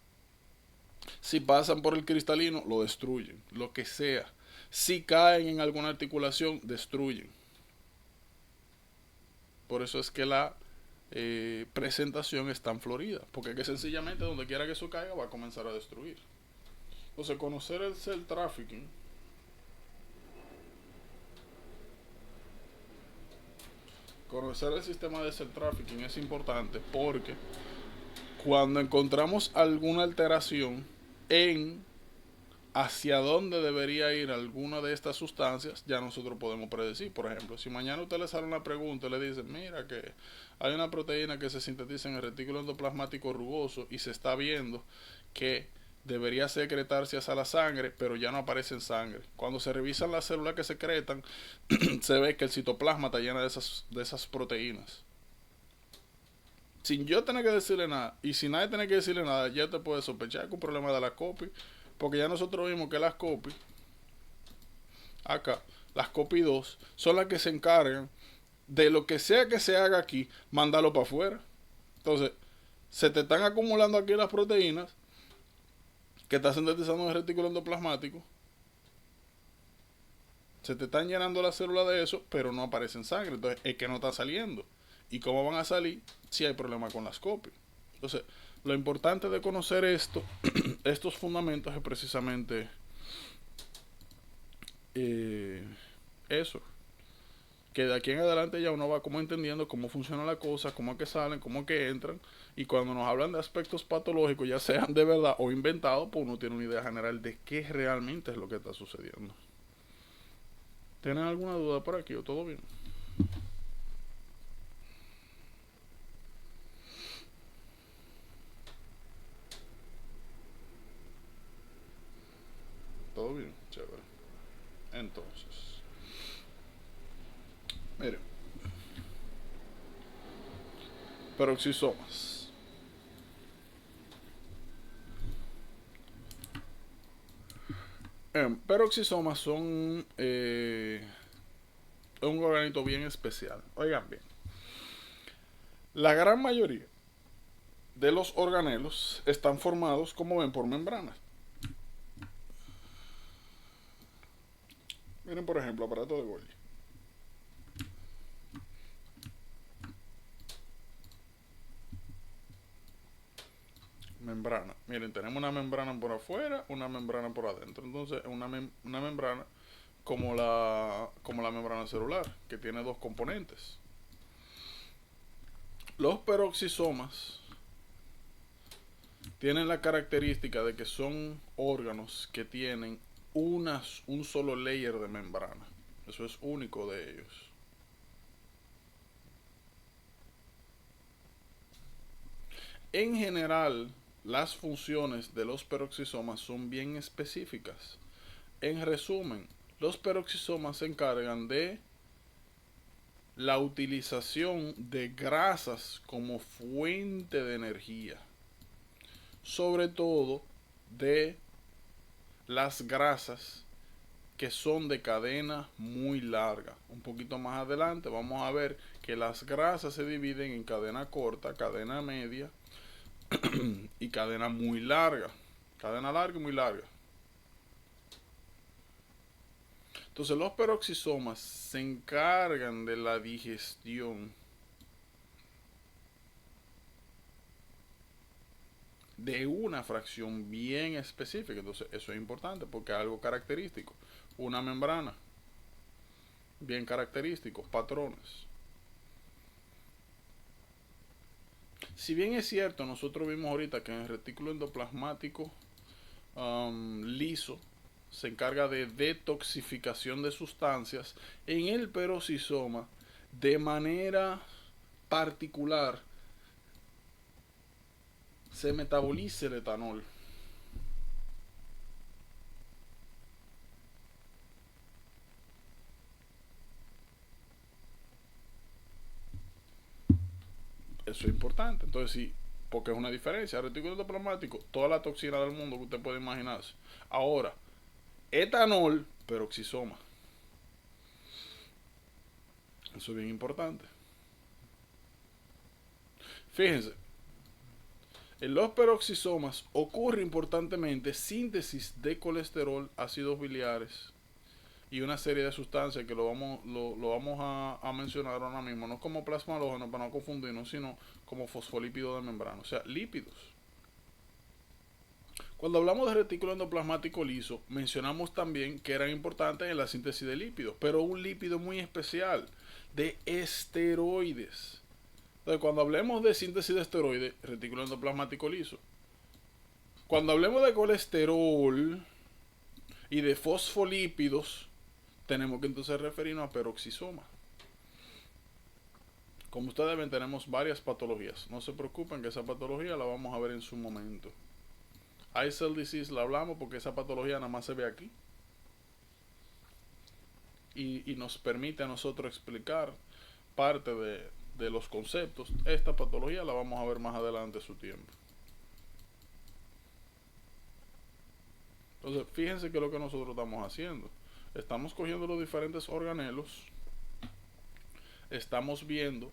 Si pasan por el cristalino, lo destruyen. Lo que sea. Si caen en alguna articulación, destruyen. Por eso es que la presentación es tan florida. Porque es que sencillamente donde quiera que eso caiga va a comenzar a destruir. Entonces, conocer el cell trafficking conocer el sistema de cell trafficking es importante porque cuando encontramos alguna alteración en hacia dónde debería ir alguna de estas sustancias, ya nosotros podemos predecir. Por ejemplo, si mañana usted le sale una pregunta y le dice, mira que hay una proteína que se sintetiza en el retículo endoplasmático rugoso y se está viendo que debería secretarse hacia la sangre, pero ya no aparece en sangre. Cuando se revisan las células que secretan, se ve que el citoplasma está lleno de esas proteínas. Sin yo tener que decirle nada, y sin nadie tener que decirle nada, ya te puede sospechar que un problema de la copy, porque ya nosotros vimos que las copy, acá, las copy 2, son las que se encargan de lo que sea que se haga aquí, mandarlo para afuera. Entonces, se te están acumulando aquí las proteínas que está sintetizando en el retículo endoplasmático. Se te están llenando las células de eso, pero no aparece en sangre. Entonces, es que no está saliendo. ¿Y cómo van a salir si hay problema con las copias? Entonces, lo importante de conocer estos fundamentos es precisamente eso. Que de aquí en adelante ya uno va como entendiendo cómo funciona la cosa, cómo es que salen, cómo es que entran. Y cuando nos hablan de aspectos patológicos, ya sean de verdad o inventados, pues uno tiene una idea general de qué realmente es lo que está sucediendo. ¿Tienen alguna duda por aquí o todo bien? Todo bien, chévere. Entonces, miren, peroxisomas. Peroxisomas son Es un organito bien especial. Oigan bien. La gran mayoría de los organelos están formados, como ven, por membranas. Miren, por ejemplo, aparato de Golgi. Membrana. Miren, tenemos una membrana por afuera, una membrana por adentro. Entonces, una membrana como la membrana celular, que tiene dos componentes. Los peroxisomas tienen la característica de que son órganos que tienen un solo layer de membrana. Eso es único de ellos. En general, las funciones de los peroxisomas son bien específicas. En resumen, los peroxisomas se encargan de la utilización de grasas como fuente de energía, sobre todo de las grasas que son de cadena muy larga. Un poquito más adelante vamos a ver que las grasas se dividen en cadena corta, cadena media y cadena muy larga. Cadena larga y muy larga. Entonces los peroxisomas se encargan de la digestión de una fracción bien específica. Entonces eso es importante porque es algo característico. Una membrana, bien característico, patrones. Si bien es cierto, nosotros vimos ahorita que en el retículo endoplasmático liso se encarga de detoxificación de sustancias, en el peroxisoma de manera particular se metaboliza el etanol. Eso es importante. Entonces, sí, porque es una diferencia. El retículo endoplasmático, toda la toxina del mundo que usted puede imaginarse. Ahora, etanol, peroxisoma. Eso es bien importante. Fíjense, en los peroxisomas ocurre importantemente síntesis de colesterol, ácidos biliares y una serie de sustancias que lo vamos a mencionar ahora mismo, no como plasmalógeno para no confundirnos, sino como fosfolípidos de membrana, o sea, lípidos. Cuando hablamos de retículo endoplasmático liso, mencionamos también que eran importantes en la síntesis de lípidos, pero un lípido muy especial, de esteroides. Entonces, cuando hablemos de síntesis de esteroides, retículo endoplasmático liso. Cuando hablemos de colesterol y de fosfolípidos, tenemos que entonces referirnos a peroxisoma. Como ustedes ven, tenemos varias patologías. No se preocupen que esa patología la vamos a ver en su momento. I-cell disease la hablamos porque esa patología nada más se ve aquí. Y nos permite a nosotros explicar parte de los conceptos. Esta patología la vamos a ver más adelante su tiempo. Entonces, fíjense que es lo que nosotros estamos haciendo. Estamos cogiendo los diferentes organelos, estamos viendo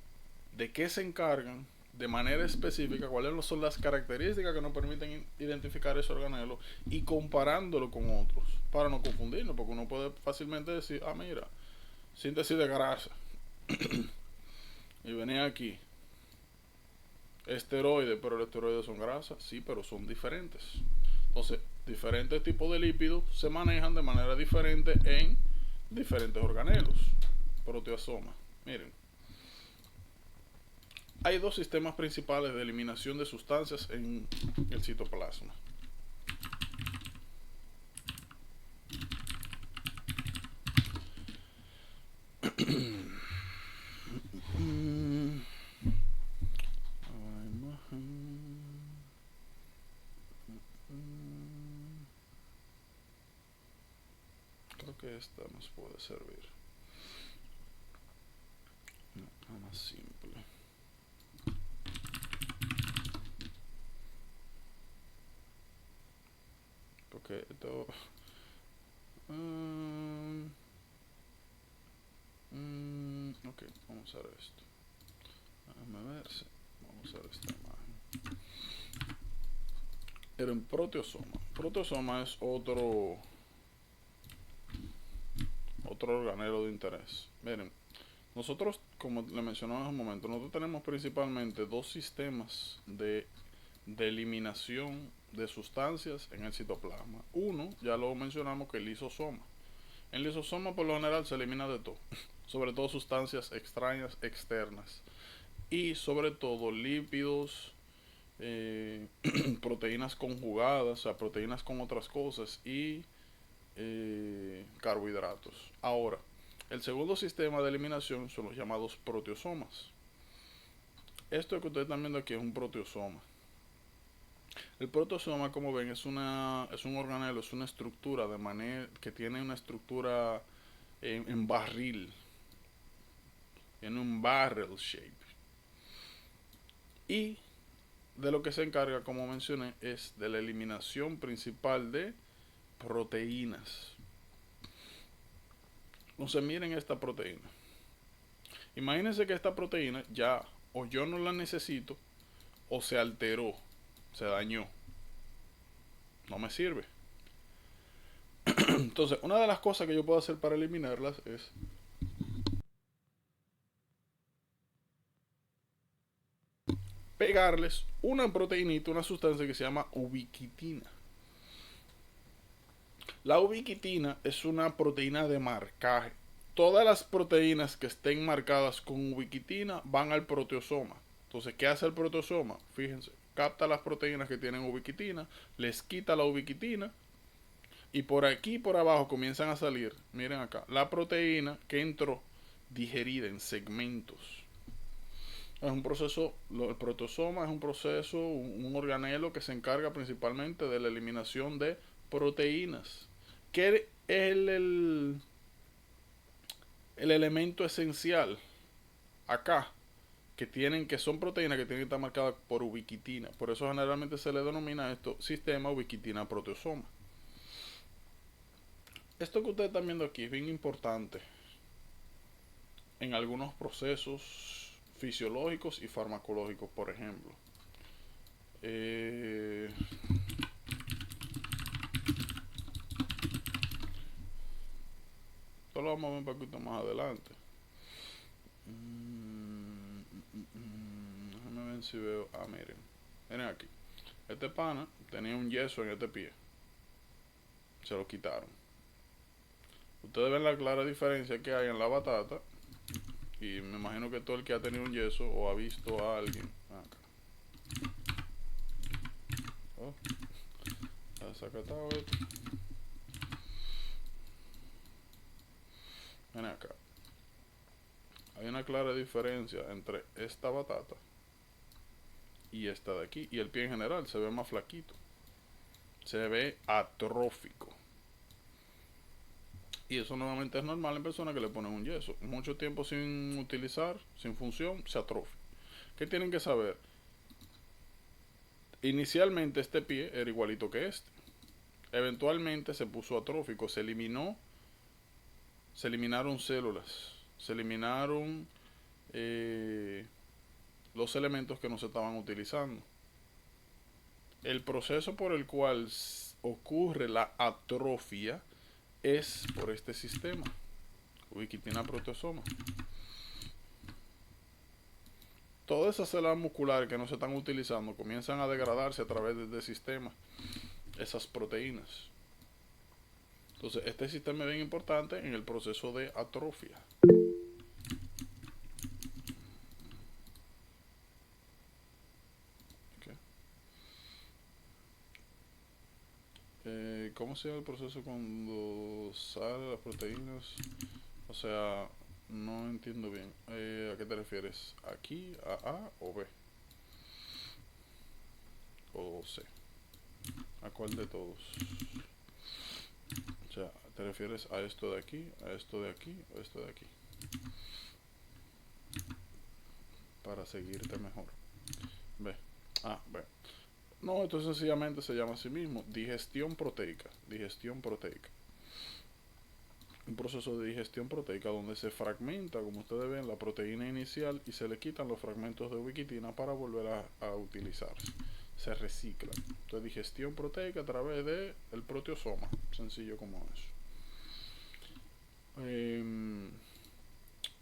de qué se encargan de manera específica, cuáles son las características que nos permiten identificar ese organelo y comparándolo con otros, para no confundirnos, porque uno puede fácilmente decir, ah, mira, síntesis de grasa, y venía aquí, esteroides, pero los esteroides son grasas, sí, pero son diferentes. Entonces, diferentes tipos de lípidos se manejan de manera diferente en diferentes organelos. Proteasoma. Miren, hay dos sistemas principales de eliminación de sustancias en el citoplasma. Creo que esta nos puede servir. No, más simple. Porque esto Ok, vamos a hacer esto. Déjame ver si vamos a usar esta imagen. Era un proteosoma. Proteosoma es otro organelo de interés. Miren, nosotros, como le mencionaba hace un momento, nosotros tenemos principalmente dos sistemas de eliminación de sustancias en el citoplasma. Uno, ya lo mencionamos, que es el lisosoma. En el lisosoma por lo general se elimina de todo, sobre todo sustancias extrañas externas y sobre todo lípidos, proteínas conjugadas, o sea, proteínas con otras cosas y carbohidratos. Ahora, el segundo sistema de eliminación son los llamados proteosomas. Esto que ustedes están viendo aquí es un proteosoma. El proteosoma, como ven, es un organelo, es una estructura de manera que tiene una estructura en barril, en un barrel shape. Y de lo que se encarga, como mencioné, es de la eliminación principal de proteínas. Entonces miren esta proteína. Imagínense que esta proteína ya o yo no la necesito o se alteró, se dañó. No me sirve. Entonces, una de las cosas que yo puedo hacer para eliminarlas es pegarles una proteinita, una sustancia que se llama ubiquitina. La ubiquitina es una proteína de marcaje. Todas las proteínas que estén marcadas con ubiquitina van al proteosoma. Entonces, ¿qué hace el proteosoma? Fíjense, capta las proteínas que tienen ubiquitina, les quita la ubiquitina y por aquí por abajo comienzan a salir, miren acá, la proteína que entró digerida en segmentos. Es un proceso, el proteosoma es un proceso, un organelo que se encarga principalmente de la eliminación de proteínas. ¿Qué es el elemento esencial acá? Que son proteínas que tienen que estar marcadas por ubiquitina. Por eso generalmente se le denomina esto sistema ubiquitina proteosoma. Esto que ustedes están viendo aquí es bien importante en algunos procesos fisiológicos y farmacológicos, por ejemplo. Esto lo vamos a ver un poquito más adelante. Déjame ver si veo. Ah, miren. Miren aquí. Este pana tenía un yeso en este pie. Se lo quitaron. Ustedes ven la clara diferencia que hay en la batata. Y me imagino que todo el que ha tenido un yeso o ha visto a alguien. Acá. Oh, está desacatado esto. Ven acá. Hay una clara diferencia entre esta batata y esta de aquí. Y el pie en general se ve más flaquito. Se ve atrófico. Y eso normalmente es normal en personas que le ponen un yeso. Mucho tiempo sin utilizar, sin función, se atrofia. ¿Qué tienen que saber? Inicialmente este pie era igualito que este. Eventualmente se puso atrófico, se eliminaron células, se eliminaron los elementos que no se estaban utilizando. El proceso por el cual ocurre la atrofia es por este sistema, ubiquitina proteosoma. Todas esas células musculares que no se están utilizando comienzan a degradarse a través de este sistema, esas proteínas. Entonces, este sistema es bien importante en el proceso de atrofia. Okay. ¿Cómo se llama el proceso cuando salen las proteínas? O sea, no entiendo bien. ¿A qué te refieres? ¿Aquí, a o B? ¿O C? ¿A cuál de todos? O sea, ¿te refieres a esto de aquí, a esto de aquí o a esto de aquí? Para seguirte mejor. B. B. No, esto sencillamente se llama a sí mismo digestión proteica. Digestión proteica. un proceso de digestión proteica donde se fragmenta, como ustedes ven, la proteína inicial y se le quitan los fragmentos de ubiquitina para volver a utilizarse. Se recicla. Entonces, digestión proteica a través del proteosoma. Sencillo como eso.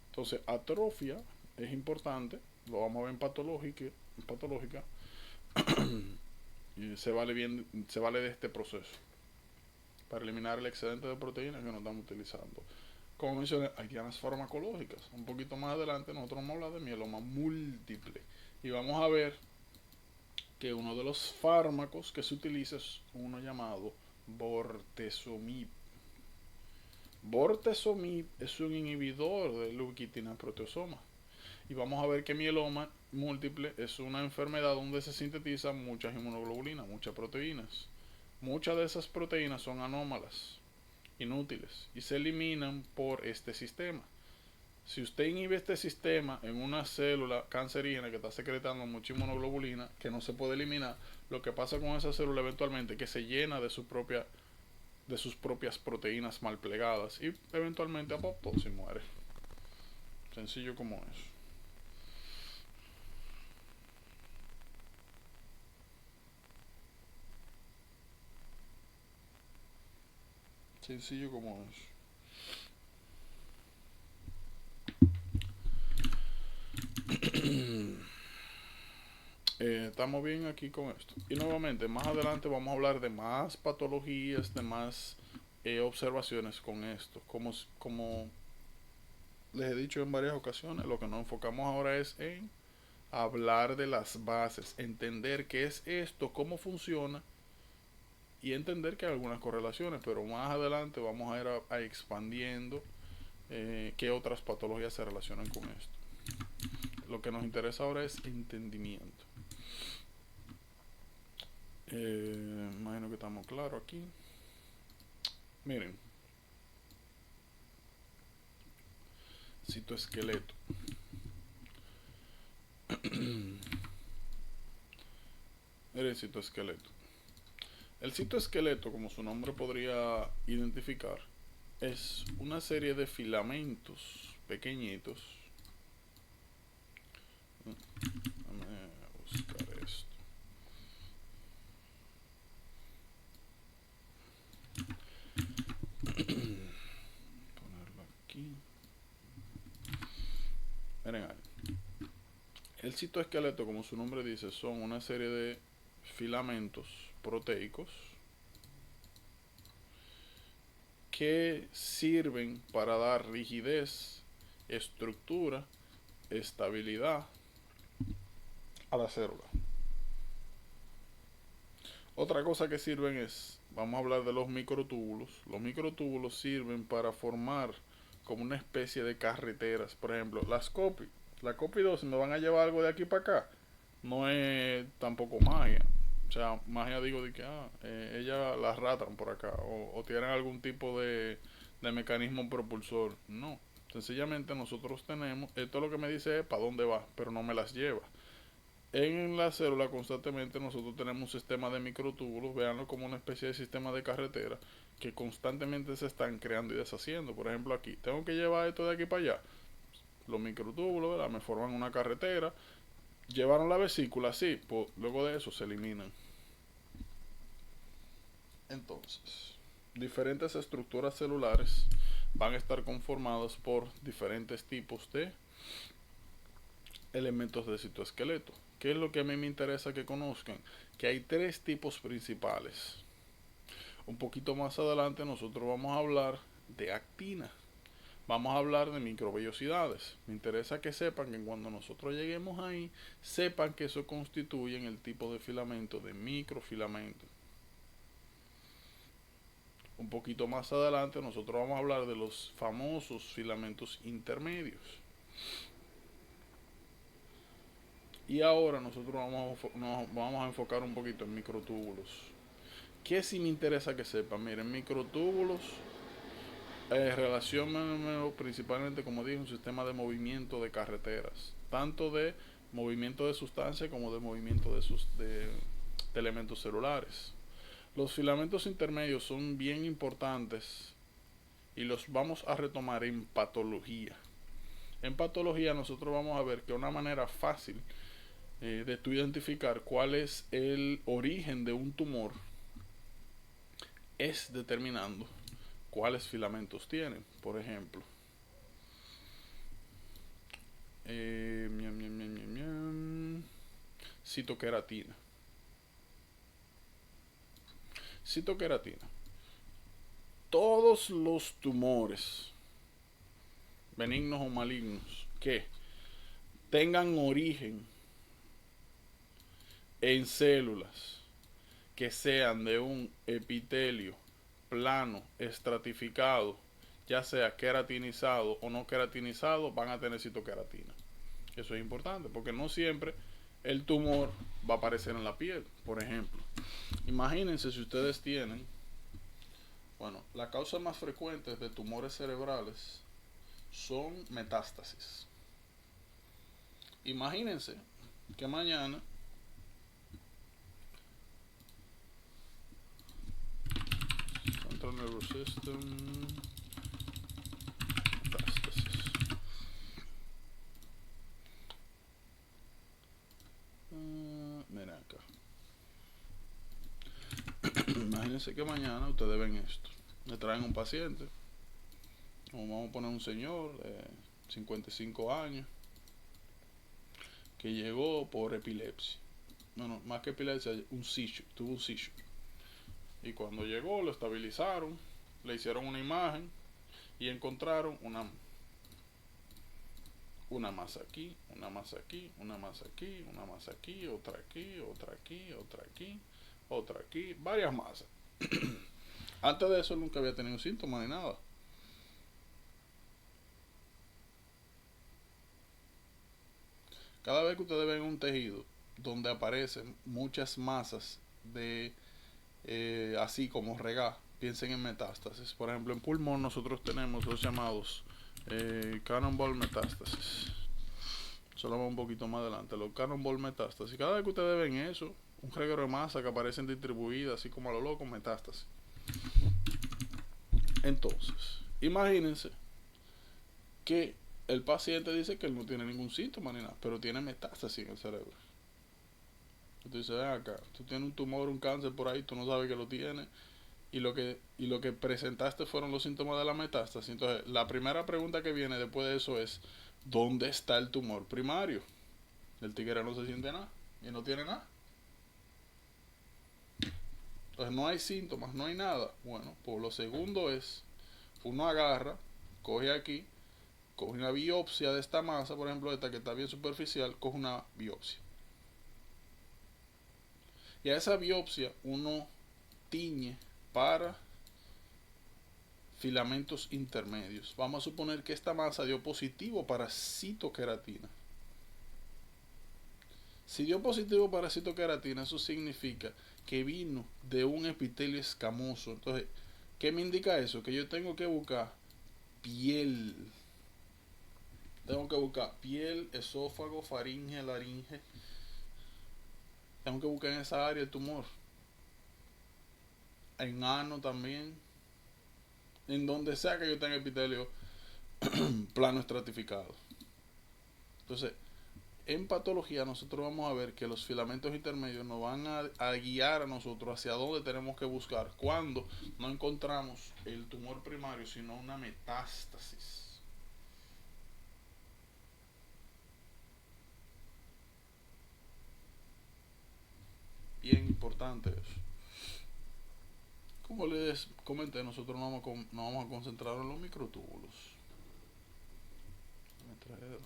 Entonces, atrofia es importante. Lo vamos a ver en patológica. Y se vale de este proceso para eliminar el excedente de proteínas que no estamos utilizando. Como mencioné, hay dianas farmacológicas. Un poquito más adelante nosotros vamos a hablar de mieloma múltiple. Y vamos a ver que uno de los fármacos que se utiliza es uno llamado bortezomib. Bortezomib es un inhibidor de la ubiquitina proteosoma. Y vamos a ver que mieloma múltiple es una enfermedad donde se sintetizan muchas inmunoglobulinas, muchas proteínas. Muchas de esas proteínas son anómalas, inútiles, y se eliminan por este sistema. Si usted inhibe este sistema en una célula cancerígena que está secretando mucha inmunoglobulina que no se puede eliminar, lo que pasa con esa célula eventualmente es que se llena de sus propias proteínas mal plegadas y eventualmente apoptosis, muere. Sencillo como eso. Sencillo como eso. Estamos bien aquí con esto. Y nuevamente, más adelante vamos a hablar de más patologías, de más observaciones con esto. Como les he dicho en varias ocasiones, lo que nos enfocamos ahora es en hablar de las bases, entender qué es esto, cómo funciona y entender que hay algunas correlaciones, pero más adelante vamos a ir expandiendo qué otras patologías se relacionan con esto. Lo que nos interesa ahora es entendimiento. Imagino que estamos claros aquí. Miren, citoesqueleto. Miren, citoesqueleto. El citoesqueleto, como su nombre podría identificar, es una serie de filamentos pequeñitos. Déjame buscar esto. Ponerlo aquí. Miren ahí. El citoesqueleto, como su nombre dice, son una serie de filamentos proteicos que sirven para dar rigidez, estructura, estabilidad a la célula. Otra cosa que sirven es, vamos a hablar de los microtúbulos. Los microtúbulos sirven para formar como una especie de carreteras. Por ejemplo, las COPI-2 me van a llevar algo de aquí para acá. No es tampoco magia. O sea, magia digo de que ellas las ratan por acá o tienen algún tipo de mecanismo propulsor. No, sencillamente nosotros tenemos, esto lo que me dice es para dónde va, pero no me las lleva. En la célula constantemente nosotros tenemos un sistema de microtúbulos, véanlo como una especie de sistema de carretera que constantemente se están creando y deshaciendo. Por ejemplo aquí, tengo que llevar esto de aquí para allá. Los microtúbulos, ¿verdad?, me forman una carretera. Llevaron la vesícula, sí, pues luego de eso se eliminan. Entonces, diferentes estructuras celulares van a estar conformadas por diferentes tipos de elementos de citoesqueleto. ¿Qué es lo que a mí me interesa que conozcan? Que hay tres tipos principales. Un poquito más adelante nosotros vamos a hablar de actina. Vamos a hablar de microvellosidades. Me interesa que sepan que cuando nosotros lleguemos ahí, sepan que eso constituye el tipo de filamento de microfilamento. Un poquito más adelante nosotros vamos a hablar de los famosos filamentos intermedios. Y ahora nosotros nos vamos a enfocar un poquito en microtúbulos. ¿Qué sí me interesa que sepan? Miren, microtúbulos relacionan principalmente, como dije, un sistema de movimiento de carreteras, tanto de movimiento de sustancia como de movimiento de elementos celulares. Los filamentos intermedios son bien importantes y los vamos a retomar en patología. En patología nosotros vamos a ver que una manera fácil de tú identificar cuál es el origen de un tumor es determinando cuáles filamentos tienen. Por ejemplo, citoqueratina. Citoqueratina. Todos los tumores, benignos o malignos, que tengan origen en células que sean de un epitelio plano, estratificado, ya sea queratinizado o no queratinizado, van a tener citoqueratina. Eso es importante porque no siempre el tumor va a aparecer en la piel. Por ejemplo, imagínense si ustedes tienen, bueno, la causa más frecuente de tumores cerebrales son metástasis. Imagínense que mañana Central Nervous System metástasis. Mira acá. Imagínense que mañana ustedes ven esto. Le traen un paciente, como vamos a poner un señor de 55 años, que llegó por epilepsia. Bueno, más que epilepsia, un seizure, tuvo un seizure. Y cuando llegó, lo estabilizaron, le hicieron una imagen y encontraron una masa aquí, una masa aquí, una masa aquí, una masa aquí, otra aquí, otra aquí, otra aquí, otra aquí, varias masas. Antes de eso nunca había tenido síntomas ni nada. Cada vez que ustedes ven un tejido donde aparecen muchas masas de así como regar, piensen en metástasis. Por ejemplo, en pulmón nosotros tenemos los llamados cannonball metástasis. Eso lo vamos un poquito más adelante. Los cannonball metástasis. Cada vez que ustedes ven eso, un reguero de masa que aparecen distribuidas, así como a lo loco, metástasis. Entonces, imagínense que el paciente dice que él no tiene ningún síntoma ni nada, pero tiene metástasis en el cerebro. Entonces, ven acá, tú tienes un tumor, un cáncer por ahí, tú no sabes que lo tienes, y lo que presentaste fueron los síntomas de la metástasis. Entonces, la primera pregunta que viene después de eso es, ¿dónde está el tumor primario? El tigre no se siente nada y no tiene nada. Entonces, no hay síntomas, no hay nada. Bueno, pues lo segundo es, uno agarra, coge aquí, coge una biopsia de esta masa, por ejemplo, esta que está bien superficial, coge una biopsia. Y a esa biopsia uno tiñe para filamentos intermedios. Vamos a suponer que esta masa dio positivo para citoqueratina. Si dio positivo para citoqueratina, eso significa que vino de un epitelio escamoso. Entonces, ¿qué me indica eso? Que yo tengo que buscar piel. Tengo que buscar piel, esófago, faringe, laringe. Tengo que buscar en esa área el tumor. En ano también. En donde sea que yo tenga epitelio plano estratificado. Entonces, en patología nosotros vamos a ver que los filamentos intermedios nos van a guiar a nosotros hacia dónde tenemos que buscar cuando no encontramos el tumor primario, sino una metástasis. Bien importante eso. Como les comenté, nosotros nos vamos a concentrar en los microtúbulos. Déjame traer,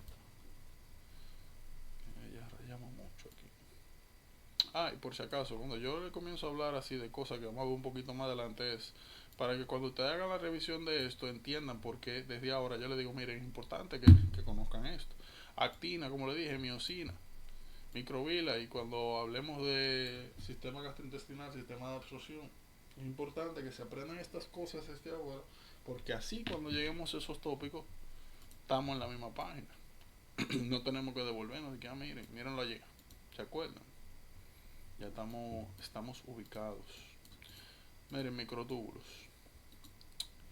ya rayamos mucho aquí. Y por si acaso, cuando yo le comienzo a hablar así de cosas que vamos a ver un poquito más adelante, es para que cuando ustedes hagan la revisión de esto entiendan por qué desde ahora yo les digo, miren, es importante que conozcan esto. Actina, como le dije, miocina, microvila, y cuando hablemos de sistema gastrointestinal, sistema de absorción, es importante que se aprendan estas cosas desde ahora, porque así cuando lleguemos a esos tópicos, estamos en la misma página. No tenemos que devolvernos de que, miren, mírenlo allí, ¿se acuerdan? Ya estamos ubicados. Miren, microtúbulos.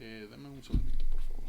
Deme un segundito, por favor.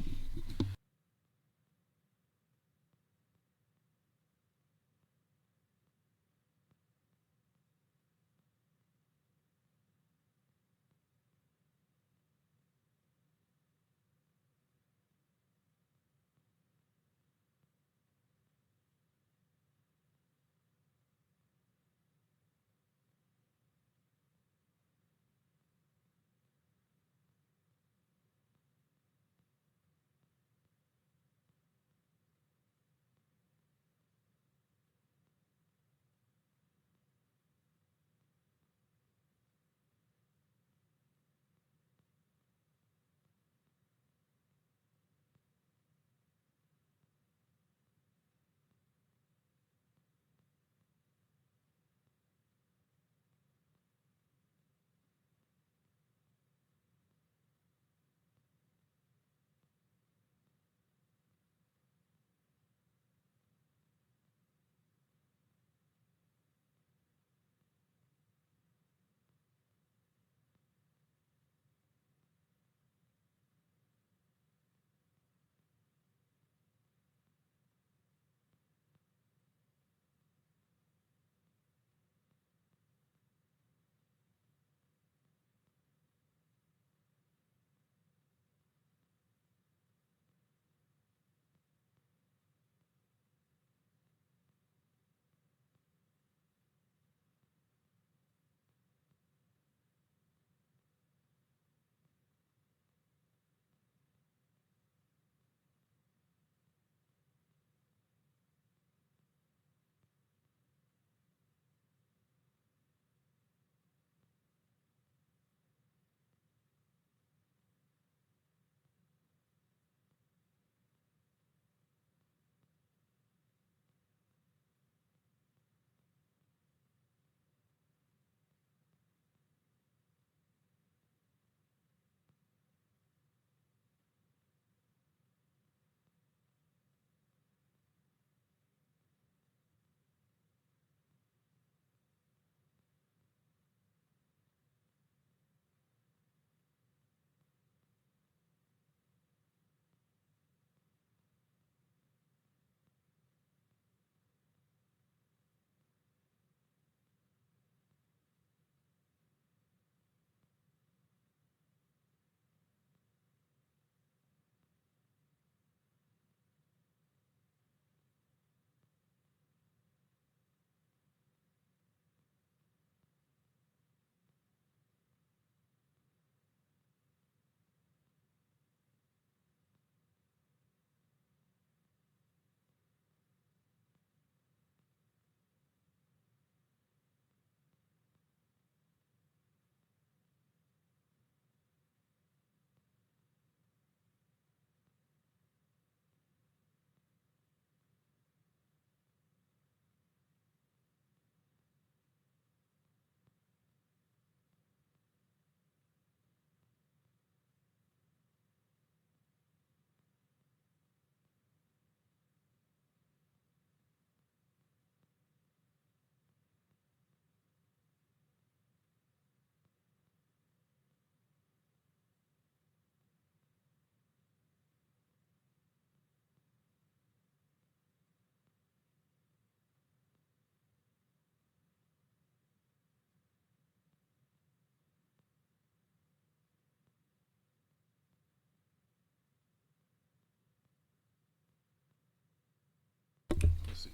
Así,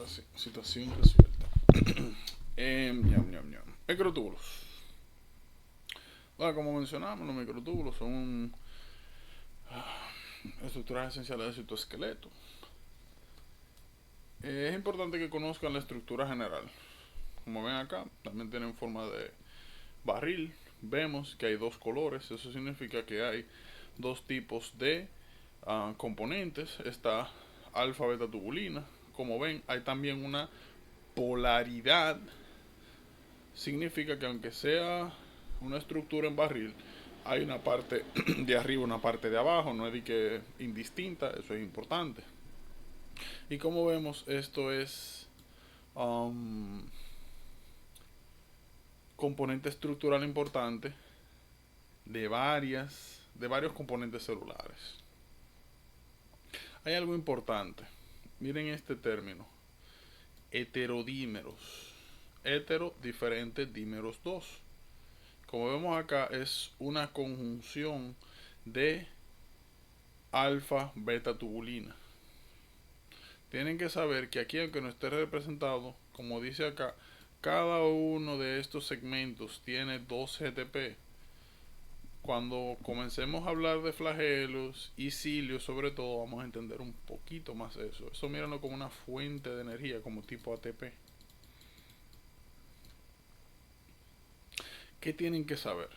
así, situación resuelta. Ñam. Microtúbulos. Bueno, como mencionamos, los microtúbulos son estructuras esenciales de citoesqueleto. Es importante que conozcan la estructura general. Como ven acá, también tienen forma de barril. Vemos que hay dos colores, eso significa que hay dos tipos de componentes. Está alfa beta tubulina. Como ven, hay también una polaridad. Significa que aunque sea una estructura en barril, hay una parte de arriba, una parte de abajo, no es de que indistinta, eso es importante. Y como vemos, esto es componente estructural importante de varios componentes celulares. Hay algo importante. Miren este término. Heterodímeros. Hetero, diferente, dímeros, dos. Como vemos acá, es una conjunción de alfa, beta tubulina. Tienen que saber que aquí, aunque no esté representado, como dice acá, cada uno de estos segmentos tiene 2 GTP. Cuando comencemos a hablar de flagelos y cilios, sobre todo, vamos a entender un poquito más eso. Eso mírenlo como una fuente de energía, como tipo ATP. ¿Qué tienen que saber?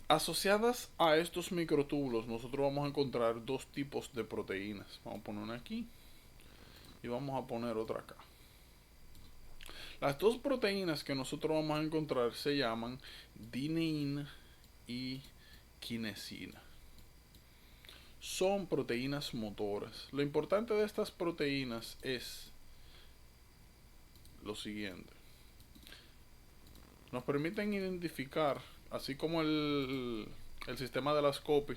Asociadas a estos microtúbulos, nosotros vamos a encontrar dos tipos de proteínas. Vamos a poner una aquí y vamos a poner otra acá. Las dos proteínas que nosotros vamos a encontrar se llaman dineína y quinesina. Son proteínas motoras. Lo importante de estas proteínas es lo siguiente. Nos permiten identificar, así como el sistema de las COPI,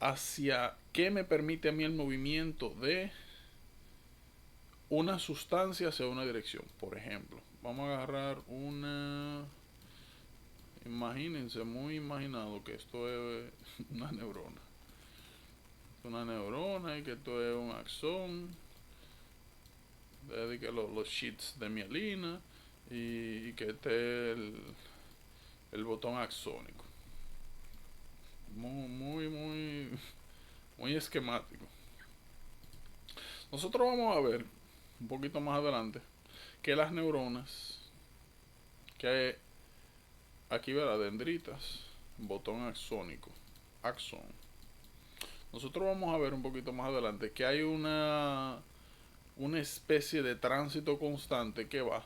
hacia qué me permite a mí el movimiento de una sustancia hacia una dirección. Por ejemplo, vamos a agarrar una... Imagínense, muy imaginado que esto es una neurona. Una neurona y que esto es un axón. De que los sheets de mielina y que este es el botón axónico. Muy esquemático. Nosotros vamos a ver un poquito más adelante que las neuronas, que aquí verá dendritas, botón axónico, axón. Nosotros vamos a ver un poquito más adelante que hay una especie de tránsito constante que va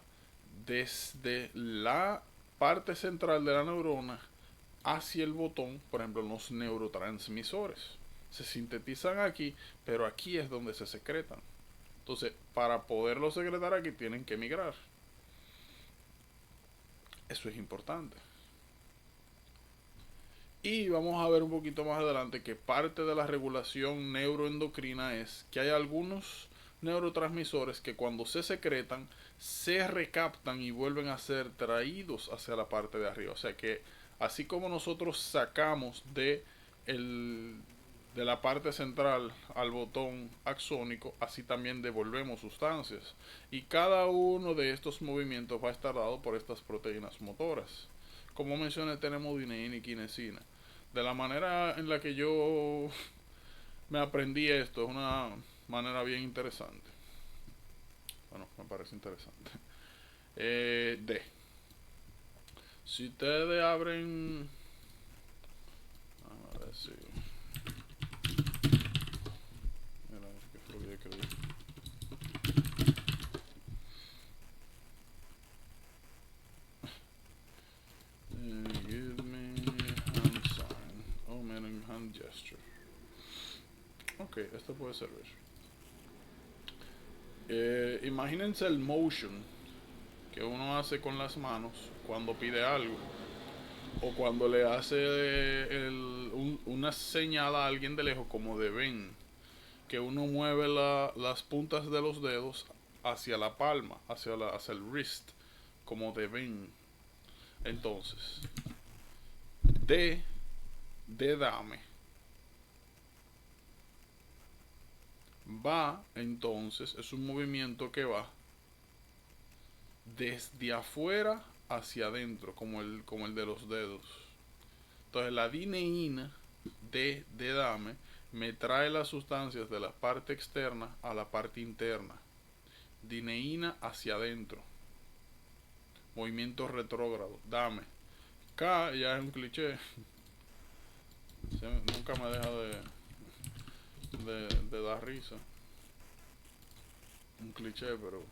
desde la parte central de la neurona hacia el botón, por ejemplo, los neurotransmisores. Se sintetizan aquí, pero aquí es donde se secretan. Entonces, para poderlo secretar aquí tienen que migrar. Eso es importante. Y vamos a ver un poquito más adelante que parte de la regulación neuroendocrina es que hay algunos neurotransmisores que cuando se secretan se recaptan y vuelven a ser traídos hacia la parte de arriba. O sea que así como nosotros sacamos de la parte central al botón axónico, así también devolvemos sustancias. Y cada uno de estos movimientos va a estar dado por estas proteínas motoras. Como mencioné, tenemos dineína y quinesina. De la manera en la que yo me aprendí esto, es una manera bien interesante. Bueno, me parece interesante. D. Si ustedes abren... A ver si... Mira, ¿qué fue lo que yo escribí? Give me hand sign. Oh, miren, hand gesture. Ok, esto puede servir. Imagínense el motion que uno hace con las manos cuando pide algo o cuando le hace una señal a alguien de lejos como de ven, que uno mueve las puntas de los dedos hacia la palma, hacia el wrist, como de ven. Entonces, de dame va, entonces es un movimiento que va desde afuera hacia adentro, como el de los dedos. Entonces la dineína de dame me trae las sustancias de la parte externa a la parte interna. Dineína hacia adentro. Movimiento retrógrado. Dame. K ya es un cliché. Nunca me deja de dar risa. Un cliché, pero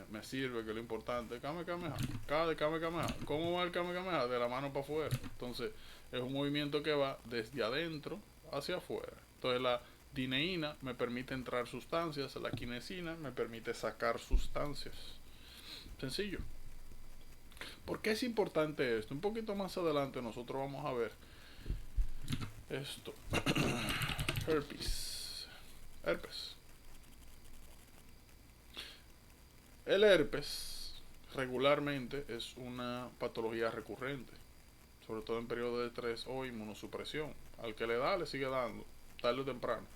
me sirve, que es lo importante. Kame Kameha. K de Kame Kameha. ¿Cómo va el Kame Kameha? De la mano para afuera. Entonces es un movimiento que va desde adentro hacia afuera. Entonces la dineína me permite entrar sustancias, la quinesina me permite sacar sustancias. Sencillo. ¿Por qué es importante esto? Un poquito más adelante nosotros vamos a ver esto. Herpes. Herpes. El herpes regularmente es una patología recurrente, sobre todo en periodos de estrés o inmunosupresión. Al que le da, le sigue dando, tarde o temprano.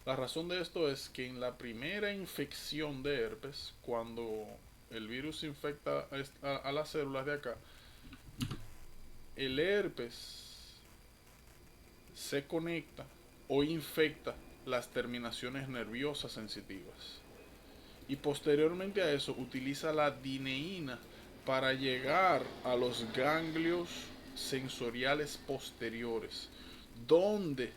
La razón de esto es que en la primera infección de herpes, cuando el virus infecta a las células de acá, el herpes se conecta o infecta las terminaciones nerviosas sensitivas. Y posteriormente a eso utiliza la dineína para llegar a los ganglios sensoriales posteriores, donde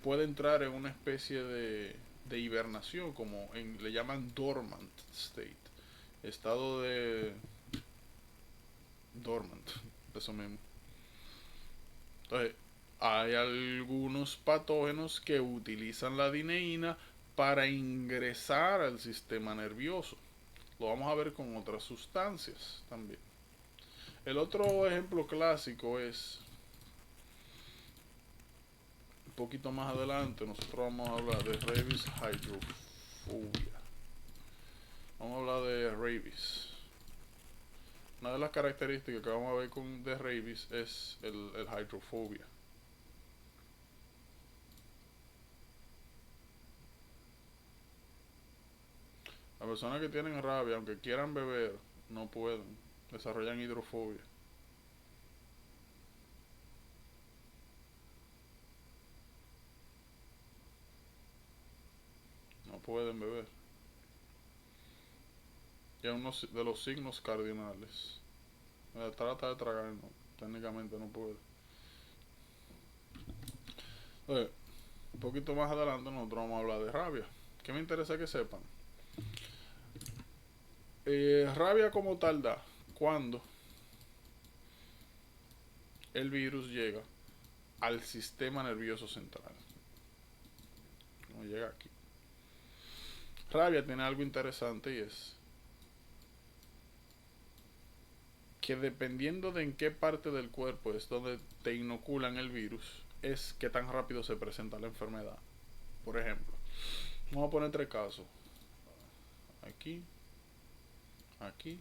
puede entrar en una especie de hibernación, como le llaman dormant state, estado de dormant, eso mismo. Entonces, hay algunos patógenos que utilizan la dineína para ingresar al sistema nervioso. Lo vamos a ver con otras sustancias también. El otro ejemplo clásico es, un poquito más adelante, nosotros vamos a hablar de rabies hydrophobia. Vamos a hablar de rabies. Una de las características que vamos a ver de rabies es el hydrophobia. Las personas que tienen rabia, aunque quieran beber, no pueden, desarrollan hidrofobia. No pueden beber. Y es uno de los signos cardinales. Trata de tragar, no, técnicamente no puede. Un poquito más adelante nosotros vamos a hablar de rabia. ¿Qué me interesa que sepan? Rabia como tal da cuando el virus llega al sistema nervioso central. No llega aquí. Rabia tiene algo interesante y es que dependiendo de en qué parte del cuerpo es donde te inoculan el virus, es que tan rápido se presenta la enfermedad. Por ejemplo, vamos a poner 3 casos. Aquí, aquí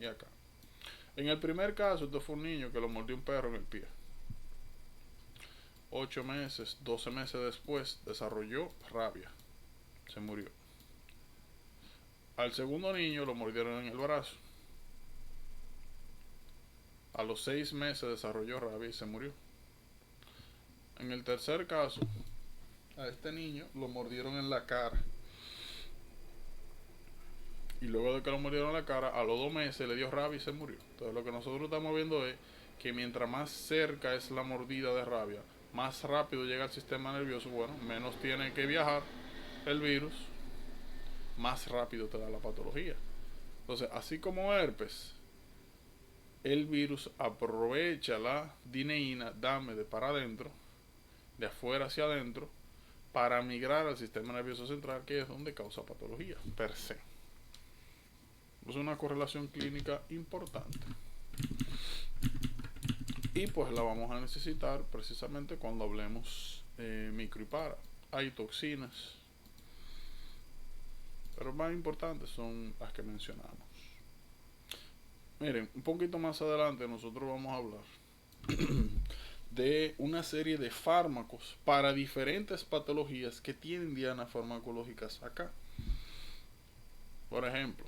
y acá. En el primer caso, esto fue un niño que lo mordió un perro en el pie. 8 meses, 12 meses después, desarrolló rabia. Se murió. Al segundo niño lo mordieron en el brazo. A los 6 meses desarrolló rabia y se murió. En el tercer caso, a este niño lo mordieron en la cara. Y luego de que lo mordieron en la cara, a los 2 meses le dio rabia y se murió. Entonces lo que nosotros estamos viendo es que mientras más cerca es la mordida de rabia, más rápido llega al sistema nervioso, bueno, menos tiene que viajar el virus, más rápido te da la patología. Entonces, así como herpes, el virus aprovecha la dineína, dame de para adentro, de afuera hacia adentro, para migrar al sistema nervioso central, que es donde causa patología, per se. Es una correlación clínica importante. Y pues la vamos a necesitar precisamente cuando hablemos micro y para. Hay toxinas, pero más importantes son las que mencionamos. Miren, un poquito más adelante nosotros vamos a hablar de una serie de fármacos para diferentes patologías que tienen dianas farmacológicas acá. Por ejemplo,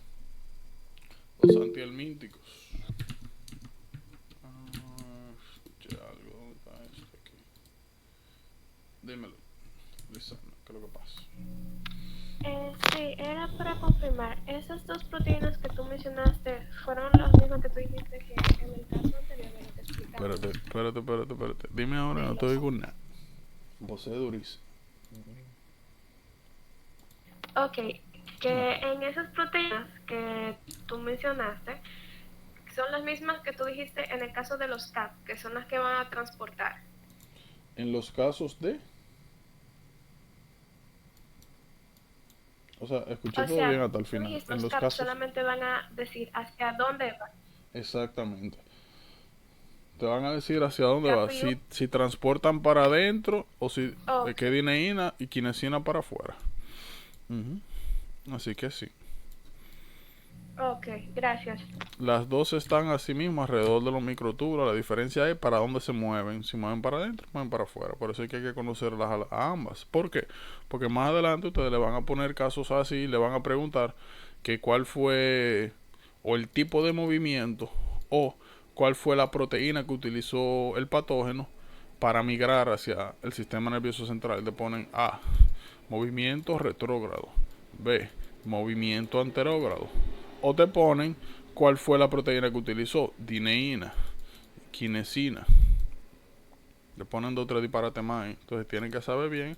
los antihelmínticos. Escuché algo, ¿dónde está esto aquí? Dímelo, Lisa, ¿qué es lo que pasa? Sí, era para confirmar. Esas dos proteínas que tú mencionaste fueron las mismas que tú dijiste que en el caso anterior de lo que explicamos. Espérate. Dime ahora, De no te los... oigo nada. Vos es durísimo. Ok, No. que en esas proteínas que tú mencionaste son las mismas que tú dijiste en el caso de los CAP, que son las que van a transportar. En los casos de... O sea, escuché O todo bien sea, hasta el tú final. dijiste En los los CAP casos... solamente van a decir hacia dónde va. Exactamente. Te van a decir hacia dónde Ya, va. pues yo, Si transportan para adentro o si ok, qué dineína y quinesina para afuera. Ujú. Así que sí. ok, gracias. Las dos están así mismo alrededor de los microtúbulos. La diferencia es para dónde se mueven. Si mueven para adentro, mueven para afuera. Por eso hay que conocerlas a ambas. ¿Por qué? Porque más adelante ustedes le van a poner casos así, le van a preguntar que cuál fue o el tipo de movimiento o cuál fue la proteína que utilizó el patógeno para migrar hacia el sistema nervioso central. Le ponen A, movimiento retrógrado. B, movimiento anterógrado. O te ponen cuál fue la proteína que utilizó. Dineína, quinesina. Le ponen dos o tres disparates más. Entonces tienen que saber bien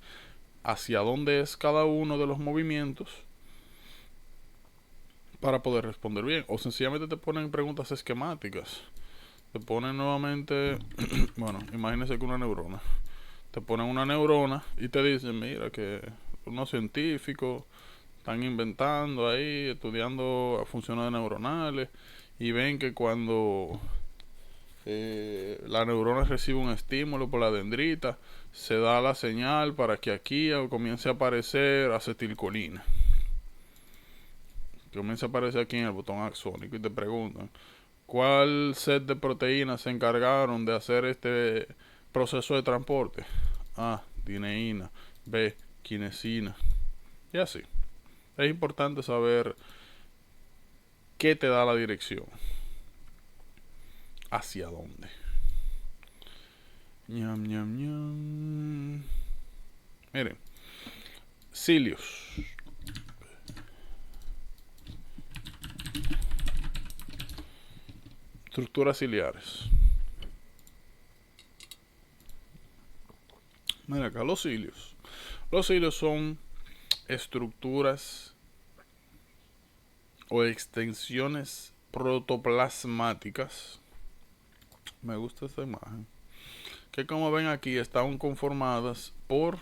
hacia dónde es cada uno de los movimientos para poder responder bien. O sencillamente te ponen preguntas esquemáticas. Te ponen nuevamente, bueno, imagínense que una neurona. Te ponen una neurona y te dicen, mira que unos científicos están inventando ahí, estudiando funciones neuronales y ven que cuando la neurona recibe un estímulo por la dendrita, se da la señal para que aquí comience a aparecer acetilcolina. Comienza a aparecer aquí en el botón axónico y te preguntan, ¿cuál set de proteínas se encargaron de hacer este proceso de transporte? A, dineína. B, quinesina. Y así. Es importante saber qué te da la dirección. ¿Hacia dónde? Ñam, ñam, ñam. Miren, cilios. Estructuras ciliares. Mira acá, los cilios. Los cilios son estructuras o extensiones protoplasmáticas. Me gusta esta imagen. Que como ven aquí están conformadas por,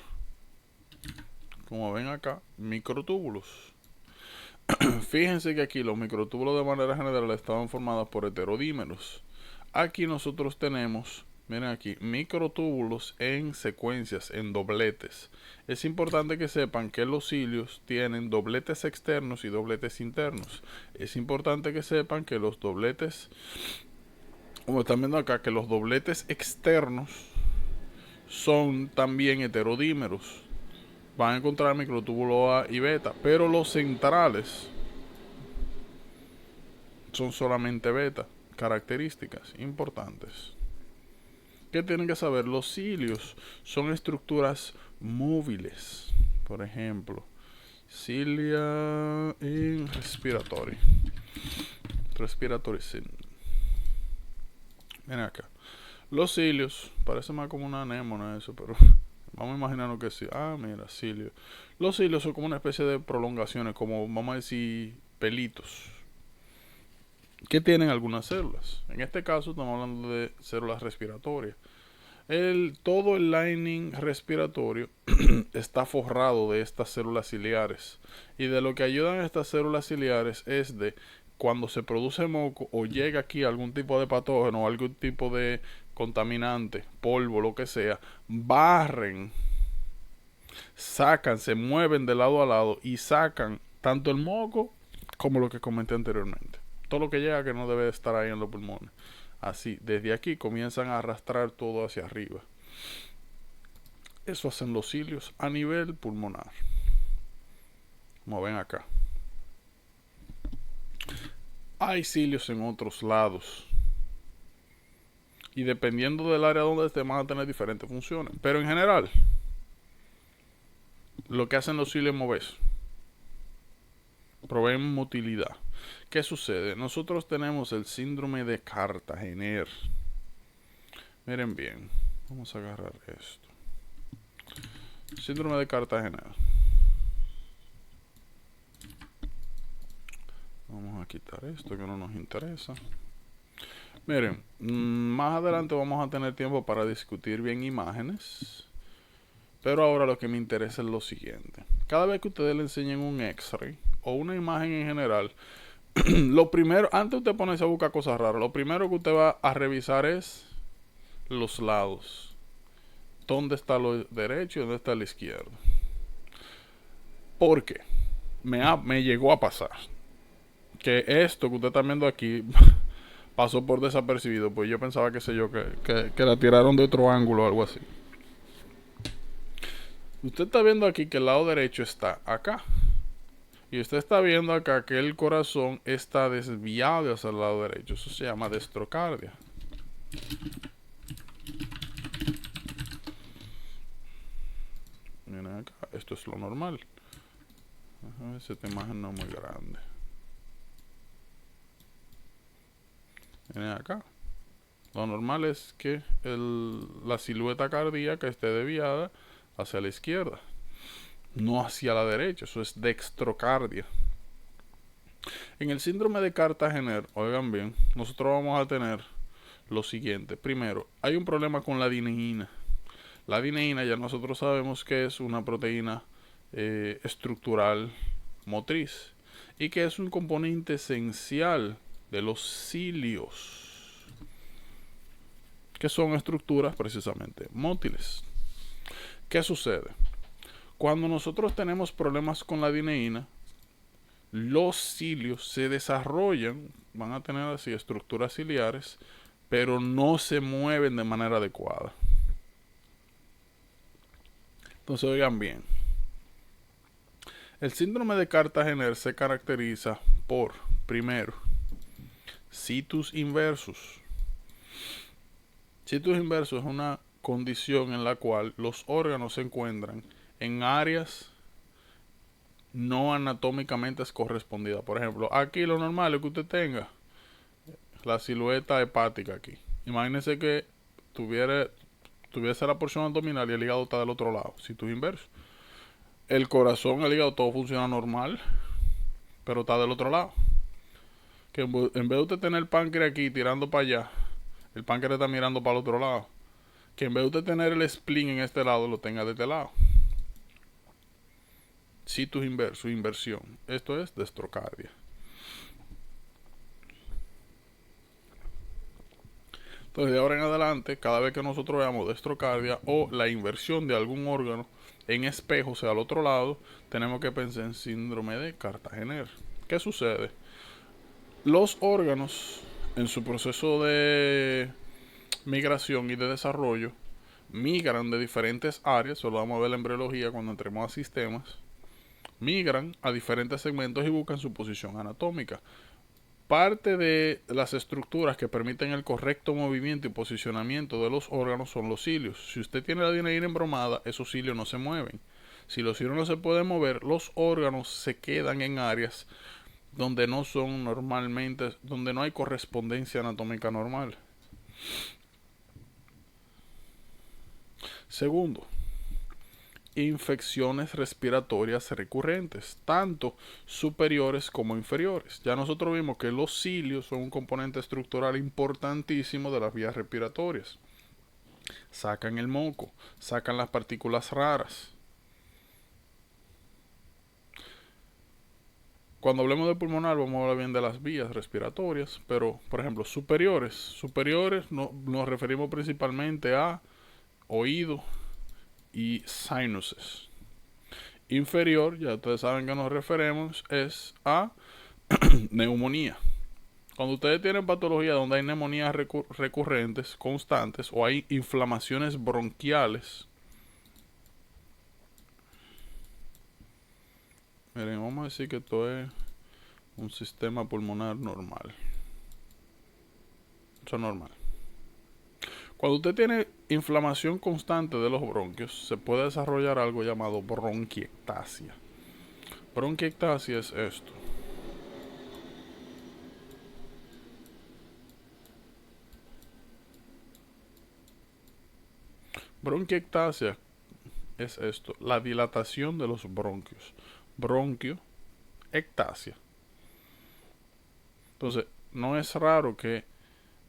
como ven acá, microtúbulos. Fíjense que aquí los microtúbulos de manera general estaban formados por heterodímeros. Aquí nosotros tenemos, miren aquí, microtúbulos en secuencias, en dobletes. Es importante que sepan que los cilios tienen dobletes externos y dobletes internos. Es importante que sepan que los dobletes, como están viendo acá, que los dobletes externos son también heterodímeros. Van a encontrar microtúbulo A y beta, pero los centrales son solamente beta. Características importantes que tienen que saber: los cilios son estructuras móviles. Por ejemplo, cilia in respiratory. Respiratory sin. Ven acá. Los cilios, parece más como una anémona eso, pero vamos a imaginarnos que sí. Ah, mira, cilios. Los cilios son como una especie de prolongaciones, como vamos a decir pelitos, que tienen algunas células. En este caso estamos hablando de células respiratorias. Todo el lining respiratorio está forrado de estas células ciliares. Y de lo que ayudan estas células ciliares es de cuando se produce moco o llega aquí algún tipo de patógeno o algún tipo de contaminante, polvo, lo que sea, barren, sacan, se mueven de lado a lado y sacan tanto el moco como lo que comenté anteriormente. Todo lo que llega que no debe estar ahí en los pulmones. Así, desde aquí comienzan a arrastrar todo hacia arriba. Eso hacen los cilios a nivel pulmonar. Como ven acá. Hay cilios en otros lados. Y dependiendo del área donde estén van a tener diferentes funciones. Pero en general, lo que hacen los cilios es moverse. Proveen motilidad. ¿Qué sucede? Nosotros tenemos el síndrome de Cartagener. Miren bien. Vamos a agarrar esto. Síndrome de Cartagener. Vamos a quitar esto que no nos interesa. Miren, más adelante vamos a tener tiempo para discutir bien imágenes. Pero ahora lo que me interesa es lo siguiente. Cada vez que ustedes le enseñen un X-ray o una imagen en general, Lo primero, antes de usted ponerse a buscar cosas raras, lo primero que usted va a revisar es los lados. ¿Dónde está lo derecho y dónde está lo izquierdo? Porque me llegó a pasar que esto que usted está viendo aquí pasó por desapercibido, pues yo pensaba, qué sé yo, que la tiraron de otro ángulo o algo así. Usted está viendo aquí que el lado derecho está acá. Y usted está viendo acá que el corazón está desviado hacia el lado derecho. Eso se llama destrocardia. Miren acá, esto es lo normal. Ajá, esta imagen no es muy grande. Miren acá. Lo normal es que la silueta cardíaca esté desviada hacia la izquierda, no hacia la derecha. Eso es dextrocardia. En el síndrome de Cartagener, oigan bien, nosotros vamos a tener lo siguiente. Primero, hay un problema con la dineína. La dineína ya nosotros sabemos que es una proteína estructural motriz y que es un componente esencial de los cilios, que son estructuras precisamente mótiles. ¿Qué sucede? Cuando nosotros tenemos problemas con la dineína, los cilios se desarrollan, van a tener así estructuras ciliares, pero no se mueven de manera adecuada. Entonces, oigan bien, el síndrome de Cartagener se caracteriza por, primero, situs inversus. Situs inversus es una condición en la cual los órganos se encuentran en áreas no anatómicamente correspondidas. Por ejemplo, aquí lo normal es que usted tenga la silueta hepática aquí. Imagínense que tuviese la porción abdominal y el hígado está del otro lado. Situs inverso. El corazón, el hígado, todo funciona normal, pero está del otro lado. Que en vez de usted tener el páncreas aquí tirando para allá, el páncreas está mirando para el otro lado. Que en vez de usted tener el spleen en este lado, lo tenga de este lado. Situs inverso, inversión. Esto es destrocardia. Entonces, de ahora en adelante, cada vez que nosotros veamos destrocardia o la inversión de algún órgano en espejo, o sea, al otro lado, tenemos que pensar en síndrome de Cartagener. ¿Qué sucede? Los órganos, en su proceso de migración y de desarrollo, migran de diferentes áreas, eso lo vamos a ver en embriología cuando entremos a sistemas, migran a diferentes segmentos y buscan su posición anatómica. Parte de las estructuras que permiten el correcto movimiento y posicionamiento de los órganos son los cilios. Si usted tiene la dineína embromada, esos cilios no se mueven. Si los cilios no se pueden mover, los órganos se quedan en áreas donde no son normalmente, donde no hay correspondencia anatómica normal. Segundo, infecciones respiratorias recurrentes, tanto superiores como inferiores. Ya nosotros vimos que los cilios son un componente estructural importantísimo de las vías respiratorias. Sacan el moco, sacan las partículas raras. Cuando hablemos de pulmonar vamos a hablar bien de las vías respiratorias, pero por ejemplo superiores nos referimos principalmente a oído y sinuses. Inferior, ya ustedes saben que nos referimos es a neumonía. Cuando ustedes tienen patología donde hay neumonías recurrentes, constantes, o hay inflamaciones bronquiales, miren, vamos a decir que esto es un sistema pulmonar normal. Eso es normal. Cuando usted tiene inflamación constante de los bronquios, se puede desarrollar algo llamado bronquiectasia. Bronquiectasia es esto. Bronquiectasia es esto, la dilatación de los bronquios. Bronquioectasia. Entonces, no es raro que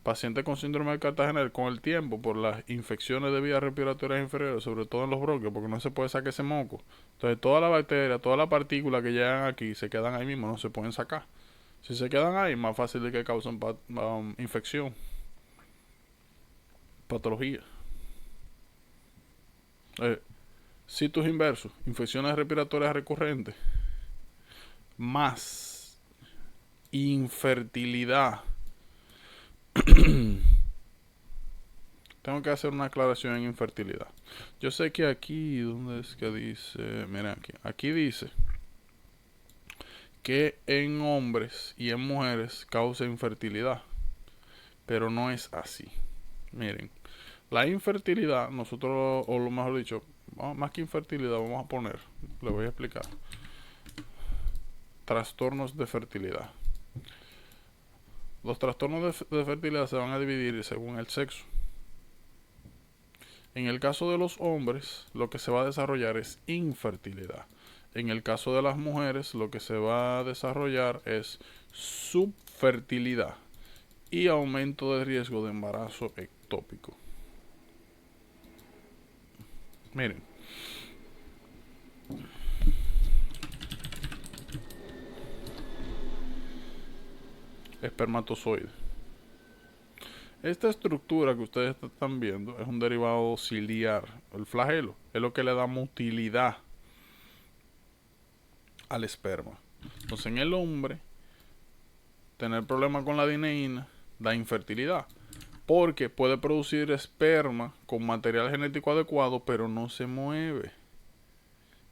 pacientes con síndrome de Cartagener con el tiempo, por las infecciones de vías respiratorias inferiores, sobre todo en los bronquios, porque no se puede sacar ese moco. Entonces, toda la bacteria, todas las partículas que llegan aquí se quedan ahí mismo, no se pueden sacar. Si se quedan ahí, más fácil de que causen infección, patología. Citus inversus, infecciones respiratorias recurrentes, más infertilidad. Tengo que hacer una aclaración en infertilidad. Yo sé que aquí, ¿dónde es que dice? Miren aquí. Aquí dice que en hombres y en mujeres causa infertilidad. Pero no es así. Miren, la infertilidad, nosotros, o lo mejor dicho, más que infertilidad, vamos a poner, le voy a explicar. Trastornos de fertilidad. Los trastornos de fertilidad se van a dividir según el sexo. En el caso de los hombres, lo que se va a desarrollar es infertilidad. En el caso de las mujeres, lo que se va a desarrollar es subfertilidad y aumento de riesgo de embarazo ectópico. Miren. Espermatozoide. Esta estructura que ustedes están viendo es un derivado ciliar. El flagelo es lo que le da motilidad al esperma. Entonces en el hombre, tener problemas con la dineína da infertilidad. Porque puede producir esperma con material genético adecuado, pero no se mueve.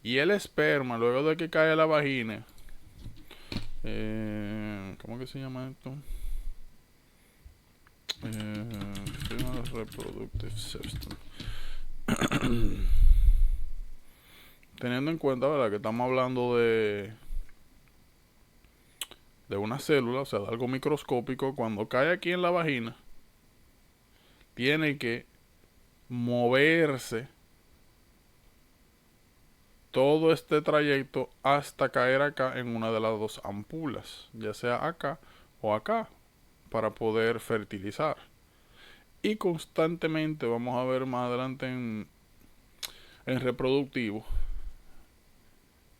Y el esperma, luego de que cae a la vagina, ¿cómo que se llama esto? Reproductive system. Teniendo en cuenta, ¿verdad?, que estamos hablando de una célula, o sea, de algo microscópico. Cuando cae aquí en la vagina, tiene que moverse todo este trayecto hasta caer acá en una de las dos ampulas, ya sea acá o acá, para poder fertilizar. Y constantemente, vamos a ver más adelante en reproductivo,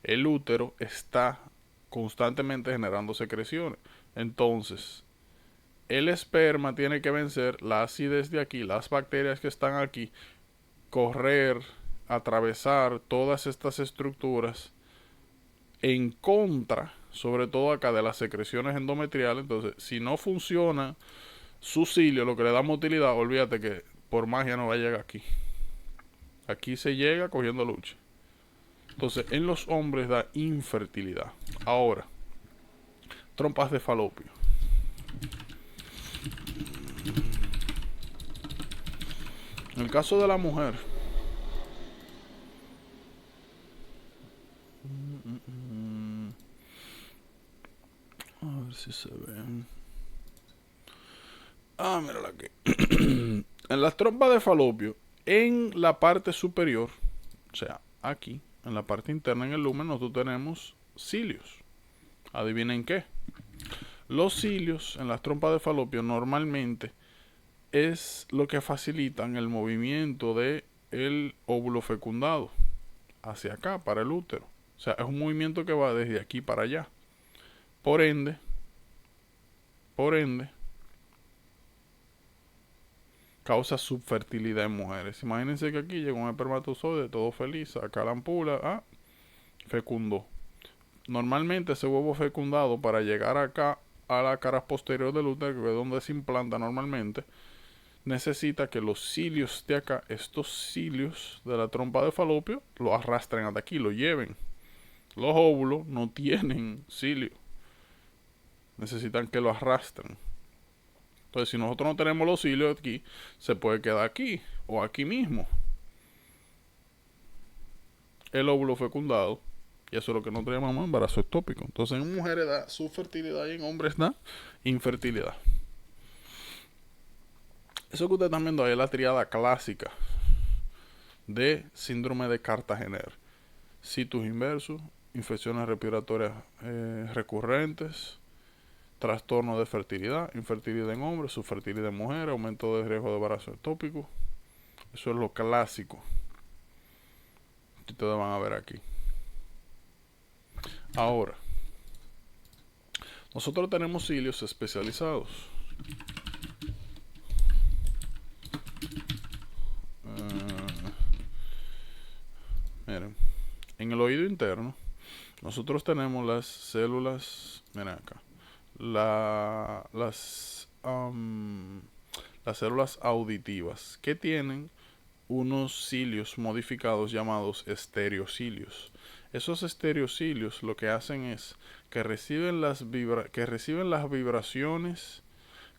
el útero está constantemente generando secreciones. Entonces, el esperma tiene que vencer la acidez de aquí, las bacterias que están aquí, correr, atravesar todas estas estructuras en contra, sobre todo acá, de las secreciones endometriales. Entonces, si no funciona su cilio, lo que le da motilidad, olvídate que por magia no va a llegar aquí. Aquí se llega cogiendo lucha. Entonces, en los hombres da infertilidad. Ahora, trompas de falopio. En el caso de la mujer, a ver si se ven. Mírala aquí. En las trompas de falopio, en la parte superior, o sea, aquí, en la parte interna, en el lumen, nosotros tenemos cilios. ¿Adivinen qué? Los cilios en las trompas de falopio normalmente es lo que facilitan el movimiento de el óvulo fecundado hacia acá, para el útero. O sea, es un movimiento que va desde aquí para allá. Por ende, causa subfertilidad en mujeres. Imagínense que aquí llega un espermatozoide todo feliz, saca la ampula, fecundó. Normalmente ese huevo fecundado, para llegar acá a la cara posterior del útero, que es donde se implanta normalmente, necesita que los cilios de acá, estos cilios de la trompa de falopio, lo arrastren hasta aquí, lo lleven. Los óvulos no tienen cilio, necesitan que lo arrastren. Entonces, si nosotros no tenemos los cilios aquí, se puede quedar aquí o aquí mismo el óvulo fecundado, y eso es lo que nosotros llamamos embarazo ectópico. Entonces, en mujeres da subfertilidad y en hombres da infertilidad. Eso que ustedes están viendo ahí es la triada clásica de síndrome de Cartagener: citus inversus, infecciones respiratorias recurrentes, trastorno de fertilidad, infertilidad en hombres, subfertilidad en mujeres, aumento de riesgo de embarazo ectópico. Eso es lo clásico que ustedes van a ver aquí. Ahora, Nosotros tenemos cilios especializados. Miren, en el oído interno, nosotros tenemos las células, miren acá, las células auditivas, que tienen unos cilios modificados llamados estereocilios. Esos estereocilios lo que hacen es que reciben las vibraciones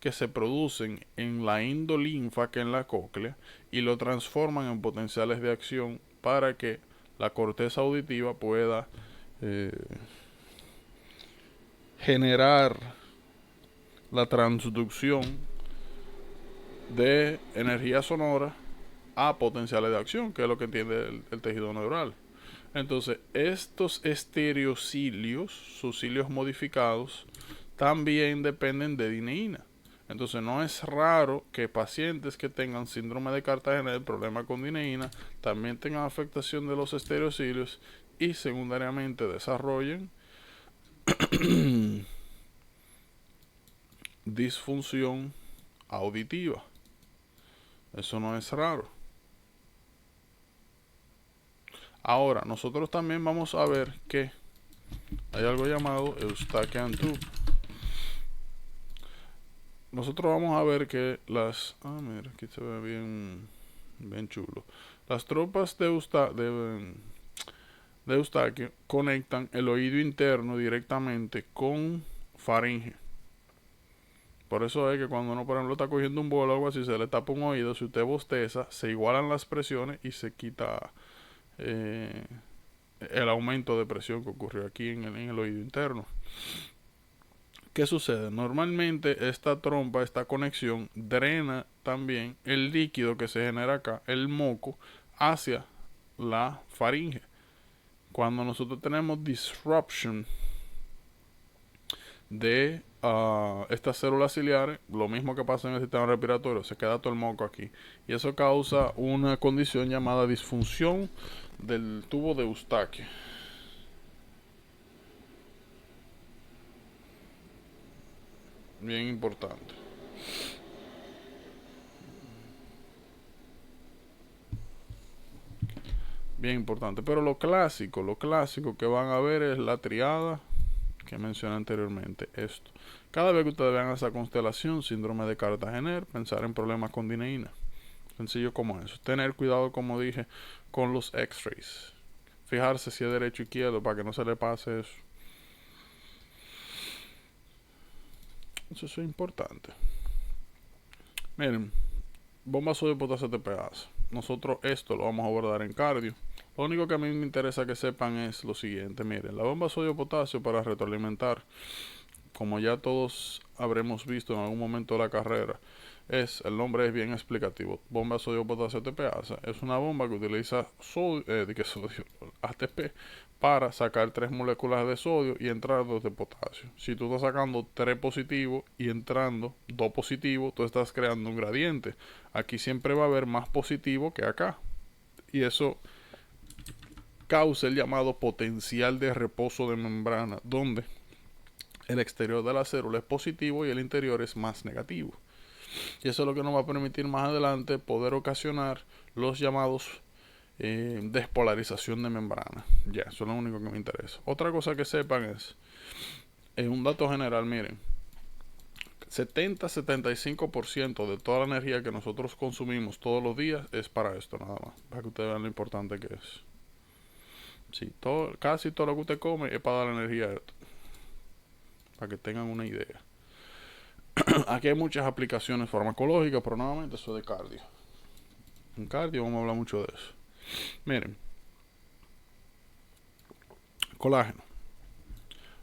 que se producen en la endolinfa, que en la cóclea, y lo transforman en potenciales de acción para que la corteza auditiva pueda eh, generar la transducción de energía sonora a potenciales de acción, que es lo que entiende el tejido neural. Entonces, estos estereocilios, sus cilios modificados, también dependen de dineína. Entonces, no es raro que pacientes que tengan síndrome de Cartagena, el problema con dineína, también tengan afectación de los estereocilios y secundariamente desarrollen disfunción auditiva. Eso no es raro. Ahora, nosotros también vamos a ver que hay algo llamado Eustachian tube. Nosotros vamos a ver que mira, aquí se ve bien chulo. Las tropas de Eustaquio conectan el oído interno directamente con faringe. Por eso es que cuando uno, por ejemplo, está cogiendo un bolo o algo así, se le tapa un oído, si usted bosteza, se igualan las presiones y se quita el aumento de presión que ocurrió aquí en el oído interno. ¿Qué sucede? Normalmente esta trompa, esta conexión, drena también el líquido que se genera acá, el moco, hacia la faringe. Cuando nosotros tenemos disruption de estas células ciliares, lo mismo que pasa en el sistema respiratorio, se queda todo el moco aquí. Y eso causa una condición llamada disfunción del tubo de Eustaquio. Bien importante. Bien importante. Pero lo clásico que van a ver es la triada que mencioné anteriormente. Esto. Cada vez que ustedes vean esa constelación, síndrome de Cartagena, pensar en problemas con dineína. Sencillo como eso. Tener cuidado, como dije, con los x-rays. Fijarse si es derecho o izquierdo para que no se le pase eso. Eso es importante. Miren, bomba sodio potasio TPAs. Nosotros esto lo vamos a abordar en cardio. Lo único que a mí me interesa que sepan es lo siguiente. Miren, la bomba sodio potasio para retroalimentar, como ya todos habremos visto en algún momento de la carrera, el nombre es bien explicativo. Bomba sodio potasio TPasa es una bomba que utiliza ATP para sacar 3 moléculas de sodio y entrar 2 de potasio. Si tú estás sacando 3 positivos y entrando 2 positivos, tú estás creando un gradiente. Aquí siempre va a haber más positivo que acá. Y eso causa el llamado potencial de reposo de membrana, donde el exterior de la célula es positivo y el interior es más negativo. Y eso es lo que nos va a permitir más adelante poder ocasionar los llamados despolarización de membrana. Ya, eso es lo único que me interesa. Otra cosa que sepan es un dato general, miren, 70-75% de toda la energía que nosotros consumimos todos los días es para esto nada más, para que ustedes vean lo importante que es. Sí, casi todo lo que usted come es para dar energía a esto, para que tengan una idea. Aquí hay muchas aplicaciones farmacológicas, pero nuevamente eso es de cardio. En cardio vamos a hablar mucho de eso. Miren, colágeno.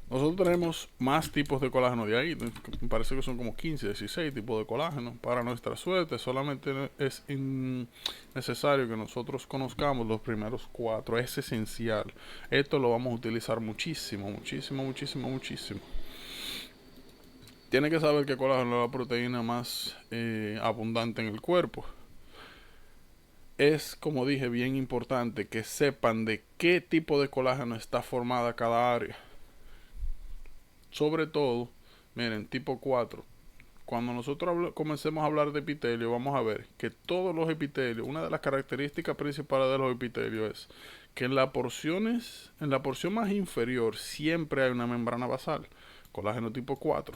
Nosotros tenemos más tipos de colágeno de ahí. Me parece que son como 15, 16 tipos de colágeno. Para nuestra suerte, solamente es necesario que nosotros conozcamos los primeros 4. Es esencial. Esto lo vamos a utilizar muchísimo. Tiene que saber que colágeno es la proteína más abundante en el cuerpo. Es, como dije, bien importante que sepan de qué tipo de colágeno está formada cada área. Sobre todo Miren, tipo 4. Cuando nosotros comencemos a hablar de epitelio, vamos a ver que todos los epitelios, una de las características principales de los epitelios es que en la porción más inferior siempre hay una membrana basal, colágeno tipo 4.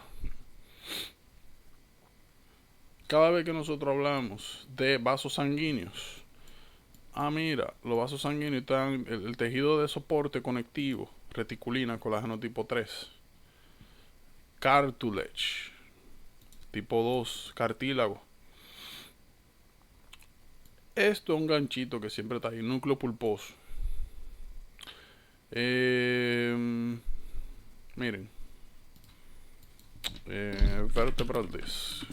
Cada vez que nosotros hablamos de vasos sanguíneos, mira, los vasos sanguíneos están el tejido de soporte conectivo, reticulina, colágeno tipo 3, cartilage, tipo 2, cartílago. Esto es un ganchito que siempre está ahí, núcleo pulposo. Miren, vertebral disc.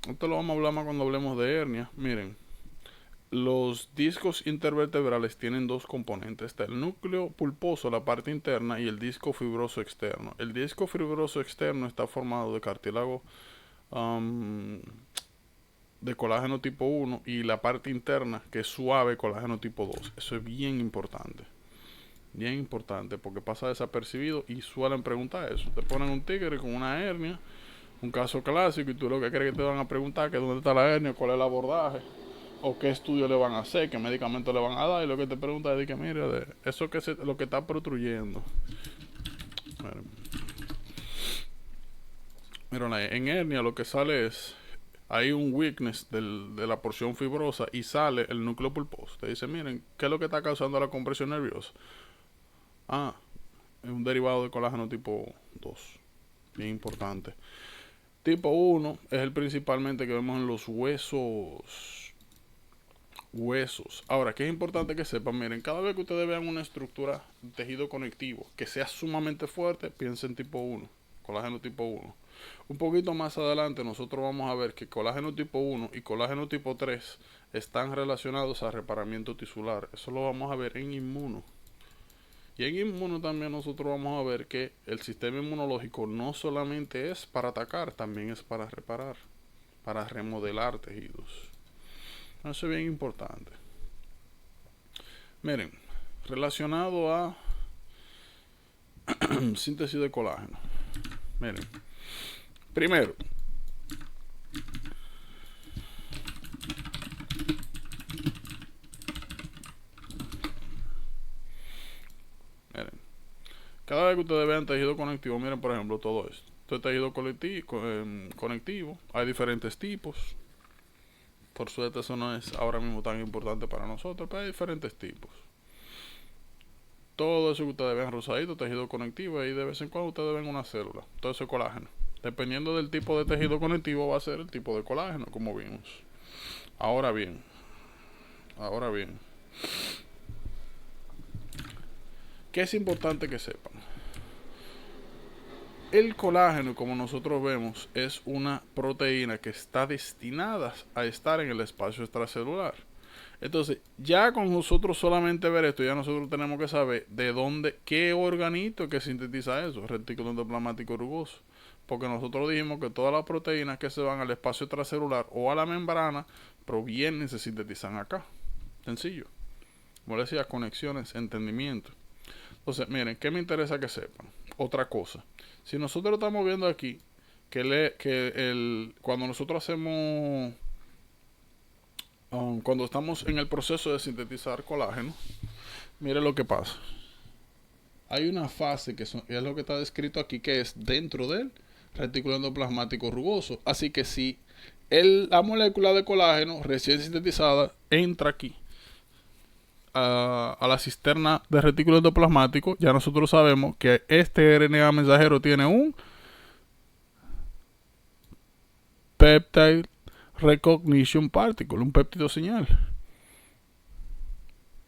Esto lo vamos a hablar más cuando hablemos de hernia. Miren, los discos intervertebrales tienen dos componentes. Está el núcleo pulposo, la parte interna, y el disco fibroso externo. El disco fibroso externo está formado de cartílago de colágeno tipo 1 y la parte interna, que es suave, colágeno tipo 2. Eso es bien importante. Bien importante porque pasa desapercibido y suelen preguntar eso. Te ponen un tigre con una hernia, un caso clásico, y tú lo que crees que te van a preguntar que dónde está la hernia, cuál es el abordaje, o qué estudio le van a hacer, qué medicamento le van a dar, y lo que te preguntan es que mira, de eso que lo que está protruyendo. Mira, en hernia lo que sale es, hay un weakness de la porción fibrosa y sale el núcleo pulposo. Te dice, miren, ¿qué es lo que está causando la compresión nerviosa? Es un derivado de colágeno tipo 2. Bien importante. Tipo 1 es el principalmente que vemos en los huesos. Ahora, que es importante que sepan, miren, cada vez que ustedes vean una estructura de tejido conectivo que sea sumamente fuerte, piensen tipo 1, colágeno tipo 1. Un poquito más adelante nosotros vamos a ver que colágeno tipo 1 y colágeno tipo 3 están relacionados a reparamiento tisular. Eso lo vamos a ver en inmuno. Y en inmuno también nosotros vamos a ver que el sistema inmunológico no solamente es para atacar, también es para reparar, para remodelar tejidos. Eso es bien importante. Miren, relacionado a síntesis de colágeno. Miren, primero, miren, cada vez que ustedes vean tejido conectivo, miren por ejemplo todo esto. Este tejido conectivo, hay diferentes tipos. Por suerte eso no es ahora mismo tan importante para nosotros, pero hay diferentes tipos. Todo eso que ustedes ven rosadito, tejido conectivo, y de vez en cuando ustedes ven una célula. Todo eso es colágeno. Dependiendo del tipo de tejido conectivo va a ser el tipo de colágeno, como vimos. Ahora bien, ¿qué es importante que sepan? El colágeno, como nosotros vemos, es una proteína que está destinada a estar en el espacio extracelular. Entonces, ya con nosotros solamente ver esto, ya nosotros tenemos que saber de dónde, qué organito es que sintetiza eso, retículo endoplasmático rugoso. Porque nosotros dijimos que todas las proteínas que se van al espacio extracelular o a la membrana provienen y se sintetizan acá. Sencillo. Como les decía, conexiones, entendimiento. Entonces, miren, ¿qué me interesa que sepan? Otra cosa. Si nosotros estamos viendo aquí cuando nosotros hacemos cuando estamos en el proceso de sintetizar colágeno, mire lo que pasa. Hay una fase que es lo que está descrito aquí, que es dentro del retículo endoplasmático rugoso. Así que si la molécula de colágeno recién sintetizada entra aquí a la cisterna de retículo endoplasmático, ya nosotros sabemos que este RNA mensajero tiene un peptide recognition particle, un péptido señal.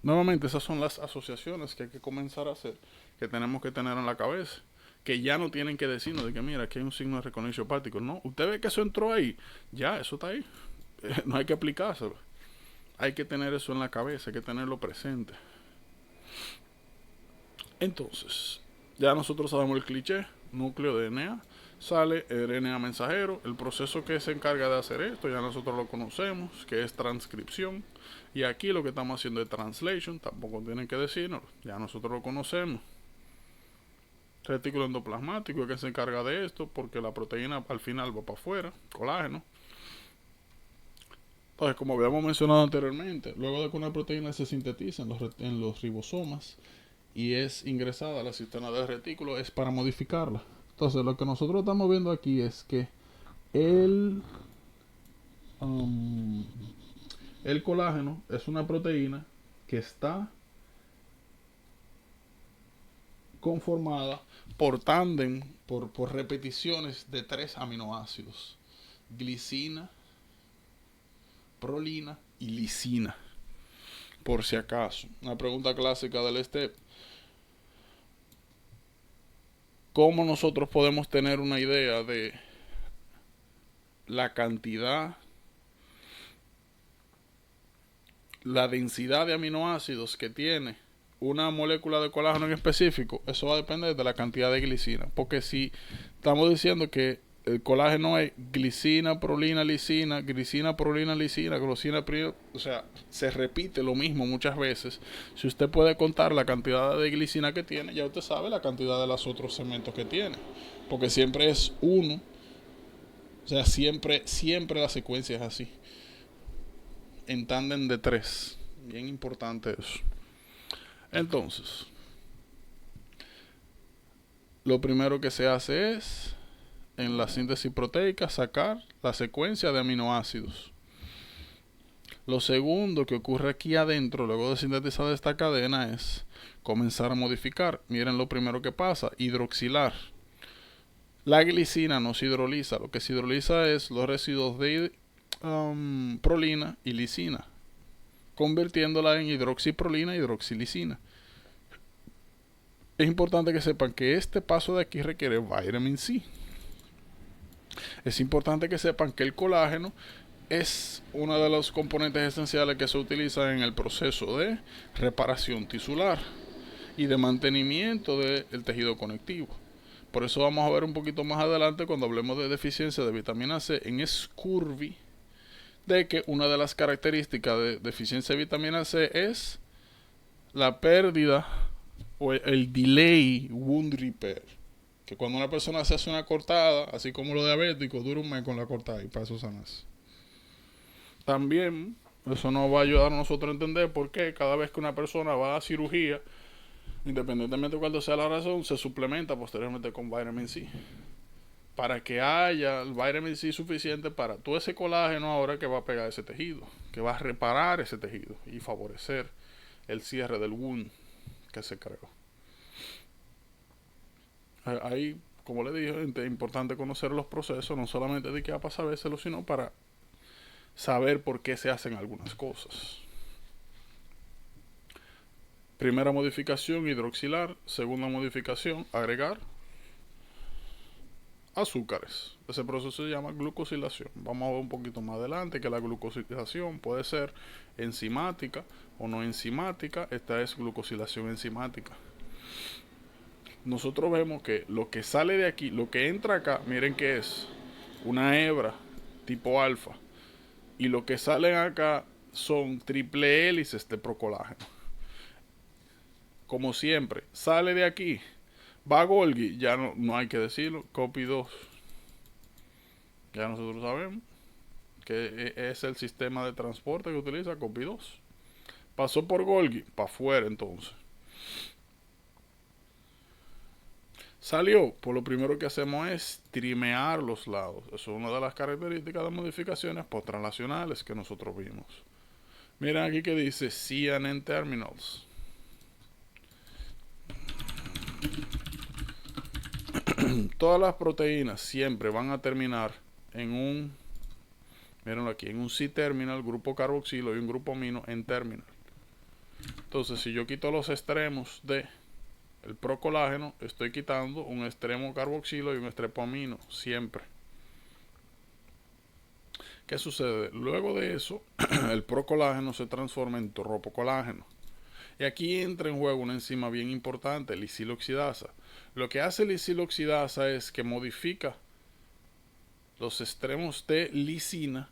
Nuevamente, esas son las asociaciones que hay que comenzar a hacer, que tenemos que tener en la cabeza, que ya no tienen que decirnos de que mira, aquí hay un signo de recognition particle. No, usted ve que eso entró ahí, ya, eso está ahí. No hay que aplicárselo. Hay que tener eso en la cabeza, hay que tenerlo presente. Entonces, ya nosotros sabemos el cliché, núcleo de DNA, sale RNA mensajero, el proceso que se encarga de hacer esto, ya nosotros lo conocemos, que es transcripción, y aquí lo que estamos haciendo es translation, tampoco tienen que decirnos, ya nosotros lo conocemos. Retículo endoplasmático es que se encarga de esto, porque la proteína al final va para afuera, colágeno. Entonces, como habíamos mencionado anteriormente, luego de que una proteína se sintetiza en los ribosomas y es ingresada a la cisterna del retículo, es para modificarla. Entonces, lo que nosotros estamos viendo aquí es que el, um, el colágeno es una proteína que está conformada por tándem, por repeticiones de 3 aminoácidos: glicina, prolina y lisina. Por si acaso, una pregunta clásica del STEP: ¿cómo nosotros podemos tener una idea de la cantidad, la densidad de aminoácidos que tiene una molécula de colágeno en específico? Eso va a depender de la cantidad de glicina, porque si estamos diciendo que el colágeno es glicina, prolina, lisina, glicina, prolina, lisina, glicina, prolina, o sea, se repite lo mismo muchas veces. Si usted puede contar la cantidad de glicina que tiene, ya usted sabe la cantidad de los otros segmentos que tiene, porque siempre es uno. O sea, siempre la secuencia es así, en tándem de 3. Bien importante eso. Entonces, lo primero que se hace es, en la síntesis proteica, sacar la secuencia de aminoácidos. Lo segundo que ocurre aquí adentro, luego de sintetizar esta cadena, es comenzar a modificar. Miren lo primero que pasa: hidroxilar. La glicina no se hidroliza, lo que se hidroliza es los residuos de prolina y lisina, convirtiéndola en hidroxiprolina e hidroxilisina. Es importante que sepan que este paso de aquí requiere vitamin C. Es importante que sepan que el colágeno es uno de los componentes esenciales que se utiliza en el proceso de reparación tisular y de mantenimiento del tejido conectivo. Por eso vamos a ver un poquito más adelante, cuando hablemos de deficiencia de vitamina C en Scurvy, de que una de las características de deficiencia de vitamina C es la pérdida o el delay wound repair, que cuando una persona se hace una cortada, así como los diabéticos, dura un mes con la cortada y para eso sanas. También eso nos va a ayudar a nosotros a entender por qué cada vez que una persona va a cirugía, independientemente de cuál sea la razón, se suplementa posteriormente con vitamin C, para que haya el vitamin C suficiente para todo ese colágeno ahora que va a pegar ese tejido, que va a reparar ese tejido y favorecer el cierre del wound que se creó. Ahí, como le dije, es importante conocer los procesos, no solamente de qué va a pasar, sino para saber por qué se hacen algunas cosas. Primera modificación, hidroxilar. Segunda modificación, agregar azúcares. Ese proceso se llama glucosilación. Vamos a ver un poquito más adelante que la glucosilación puede ser enzimática o no enzimática. Esta es glucosilación enzimática. Nosotros vemos que lo que sale de aquí, lo que entra acá, miren que es una hebra tipo alfa, y lo que salen acá son triple hélices de procolágeno. Como siempre, sale de aquí, va a Golgi, ya no hay que decirlo, copy 2. Ya nosotros sabemos que es el sistema de transporte que utiliza copy 2. Pasó por Golgi, para afuera entonces. Salió, pues lo primero que hacemos es trimear los lados. Eso es una de las características de modificaciones post-translacionales que nosotros vimos. Miren aquí que dice CNN terminals. Todas las proteínas siempre van a terminar en un, mírenlo aquí, en un C-terminal, grupo carboxilo, y un grupo amino en terminal. Entonces, si yo quito los extremos de el procolágeno, estoy quitando un extremo carboxilo y un extremo amino, siempre. ¿Qué sucede? Luego de eso, el procolágeno se transforma en tropocolágeno. Y aquí entra en juego una enzima bien importante, la lisiloxidasa. Lo que hace la lisiloxidasa es que modifica los extremos de lisina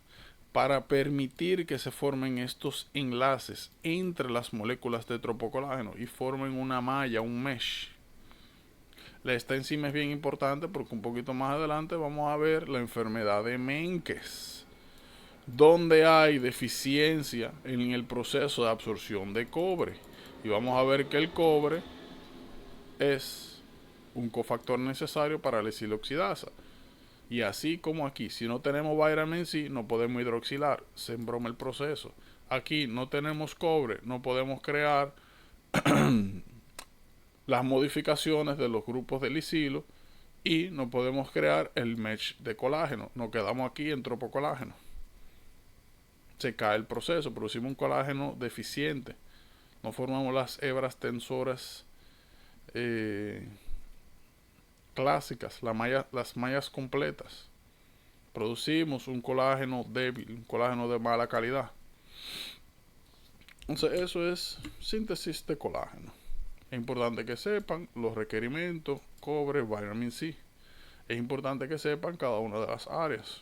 para permitir que se formen estos enlaces entre las moléculas de tropocolágeno y formen una malla, un mesh. Esta enzima es bien importante porque un poquito más adelante vamos a ver la enfermedad de Menkes, donde hay deficiencia en el proceso de absorción de cobre. Y vamos a ver que el cobre es un cofactor necesario para la esiloxidasa. Y así como aquí, si no tenemos vitamin C, no podemos hidroxilar, se embroma el proceso. Aquí no tenemos cobre, no podemos crear las modificaciones de los grupos de lisilo y no podemos crear el mesh de colágeno. Nos quedamos aquí en tropocolágeno. Se cae el proceso, producimos un colágeno deficiente. No formamos las hebras tensoras clásicas, las mallas completas. Producimos un colágeno débil, un colágeno de mala calidad. Entonces eso es síntesis de colágeno. Es importante que sepan los requerimientos, cobre, vitamin C. Es importante que sepan cada una de las áreas.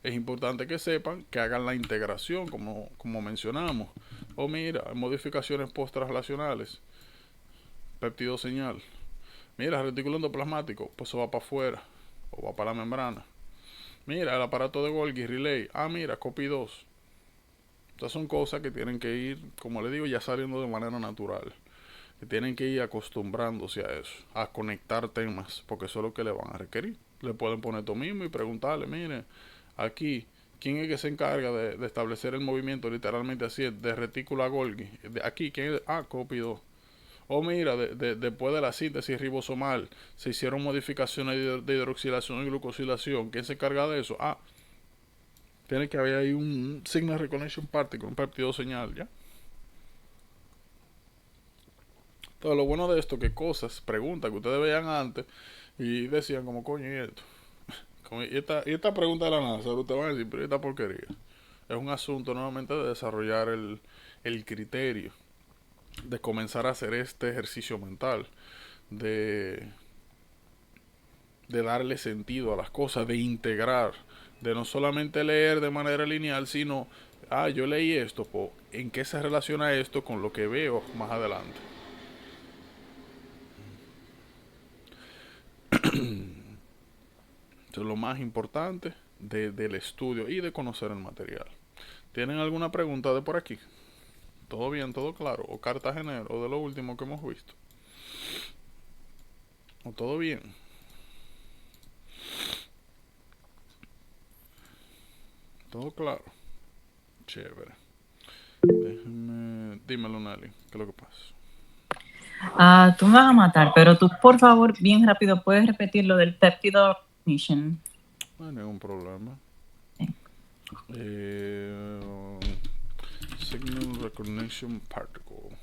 Es importante que sepan que hagan la integración como mencionamos. O mira, modificaciones post-translacionales. Péptido señal. Mira, retículo endoplasmático, pues eso va para afuera o va para la membrana. Mira, el aparato de Golgi Relay. Ah, mira, COPI2. Estas son cosas que tienen que ir, como le digo, ya saliendo de manera natural. Que tienen que ir acostumbrándose a eso, a conectar temas, porque eso es lo que le van a requerir. Le pueden poner esto mismo y preguntarle, mire, aquí, ¿quién es que se encarga de establecer el movimiento literalmente así, de retículo a Golgi? Aquí, ¿quién es? Ah, COPI2. O mira, después de la síntesis ribosomal se hicieron modificaciones de hidroxilación y glucosilación. ¿Quién se encarga de eso? Ah, tiene que haber ahí un signal recognition particle, un péptido señal, ¿ya? Entonces lo bueno de esto que cosas, preguntas que ustedes veían antes y decían como coño y esto. Y esta pregunta de la NASA, ustedes van a decir, pero esta porquería. Es un asunto nuevamente de desarrollar el criterio, de comenzar a hacer este ejercicio mental, de darle sentido a las cosas, de integrar, de no solamente leer de manera lineal, sino, yo leí esto, pues, ¿en qué se relaciona esto con lo que veo más adelante? Eso es lo más importante del estudio y de conocer el material. ¿Tienen alguna pregunta de por aquí? ¿Todo bien, todo claro? ¿O cartagenero? ¿O de lo último que hemos visto? ¿O todo bien? ¿Todo claro? Chévere. Dímelo, Nelly, ¿qué es lo que pasa? Tú me vas a matar, pero tú, por favor, bien rápido, puedes repetir lo del péptido recognition. No hay ningún problema. Signal Recognition Particle.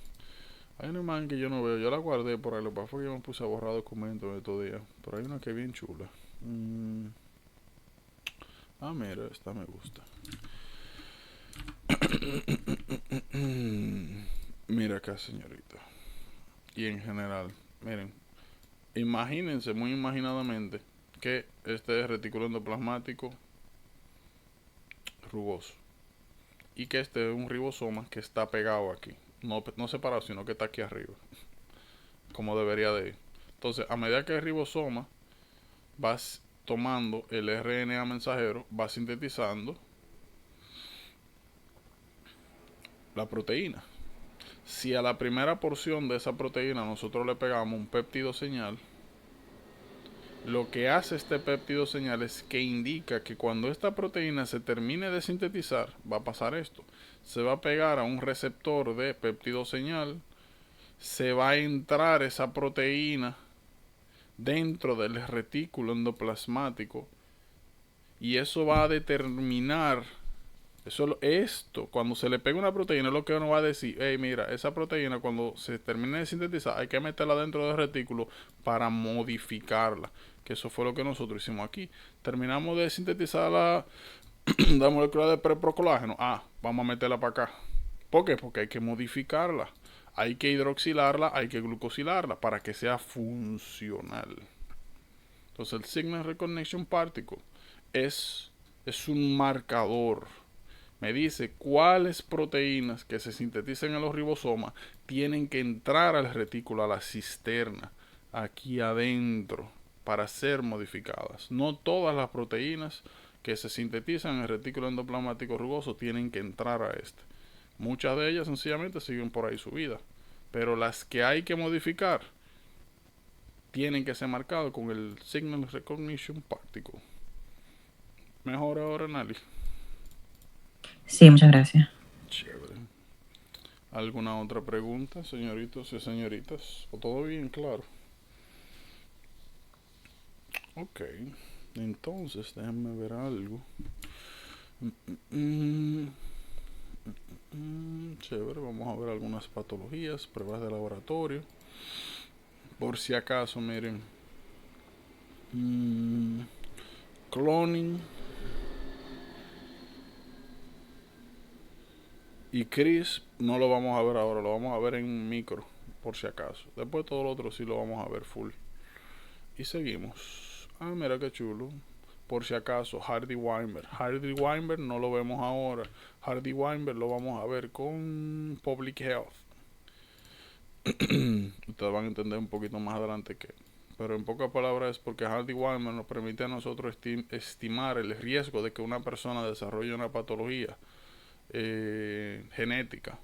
Hay una man que yo no veo, yo la guardé por ahí, lo que pasa fue que yo me puse a borrar documentos de estos días. Pero hay una que es bien chula. Mira, esta me gusta. Mira acá, señorita. Y en general, miren, imagínense muy imaginadamente que este es retículo endoplasmático rugoso y que este es un ribosoma que está pegado aquí, no separado, sino que está aquí arriba, como debería de ir. Entonces, a medida que el ribosoma va tomando el RNA mensajero, va sintetizando la proteína. Si a la primera porción de esa proteína nosotros le pegamos un péptido señal, lo que hace este péptido señal es que indica que cuando esta proteína se termine de sintetizar, va a pasar esto. Se va a pegar a un receptor de péptido señal, se va a entrar esa proteína dentro del retículo endoplasmático y eso va a determinar, esto, cuando se le pega una proteína, es lo que uno va a decir, hey, mira, esa proteína cuando se termine de sintetizar hay que meterla dentro del retículo para modificarla. Que eso fue lo que nosotros hicimos aquí. Terminamos de sintetizar la molécula de preprocolágeno. Vamos a meterla para acá. ¿Por qué? Porque hay que modificarla. Hay que hidroxilarla, hay que glucosilarla para que sea funcional. Entonces el Signal Recognition Particle es un marcador. Me dice cuáles proteínas que se sintetizan en los ribosomas tienen que entrar al retículo, a la cisterna, aquí adentro, para ser modificadas. No todas las proteínas que se sintetizan en el retículo endoplasmático rugoso tienen que entrar a este. Muchas de ellas sencillamente siguen por ahí su vida, pero las que hay que modificar tienen que ser marcadas con el Signal Recognition Particle. Mejor ahora, Nali. Sí, muchas gracias. Chévere. ¿Alguna otra pregunta, señoritos y señoritas? ¿O todo bien claro? Ok. Entonces, déjenme ver algo. Chévere, vamos a ver algunas patologías, pruebas de laboratorio. Por si acaso, miren. Cloning y CRISP no lo vamos a ver ahora, lo vamos a ver en micro, por si acaso. Después todo lo otro sí lo vamos a ver full. Y seguimos. Ah, mira qué chulo. Por si acaso, Hardy-Weinberg. Hardy-Weinberg no lo vemos ahora. Hardy-Weinberg lo vamos a ver con Public Health. Ustedes van a entender un poquito más adelante que. Pero en pocas palabras es porque Hardy-Weinberg nos permite a nosotros estimar el riesgo de que una persona desarrolle una patología genética,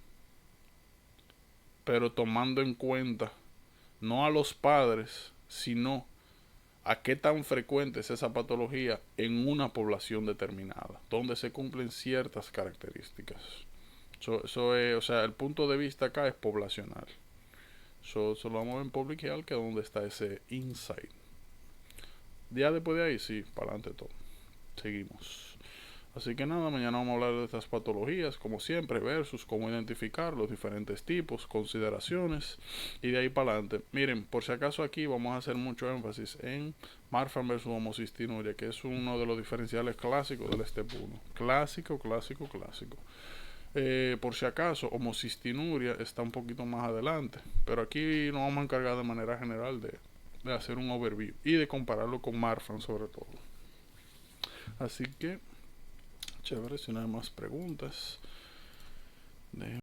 pero tomando en cuenta no a los padres, sino a qué tan frecuente es esa patología en una población determinada, donde se cumplen ciertas características. Eso es, o sea, el punto de vista acá es poblacional. Eso lo vamos a ver en Public Health, que es donde está ese insight. Ya después de ahí, sí, para adelante todo. Seguimos. Así que nada, mañana vamos a hablar de estas patologías, como siempre, versus cómo identificar los diferentes tipos, consideraciones, y de ahí para adelante. Miren, por si acaso aquí vamos a hacer mucho énfasis en Marfan versus homocistinuria, que es uno de los diferenciales clásicos del STEP 1. Clásico. Por si acaso, homocistinuria está un poquito más adelante, pero aquí nos vamos a encargar de manera general de hacer un overview y de compararlo con Marfan sobre todo. Así que chévere, si no hay más preguntas.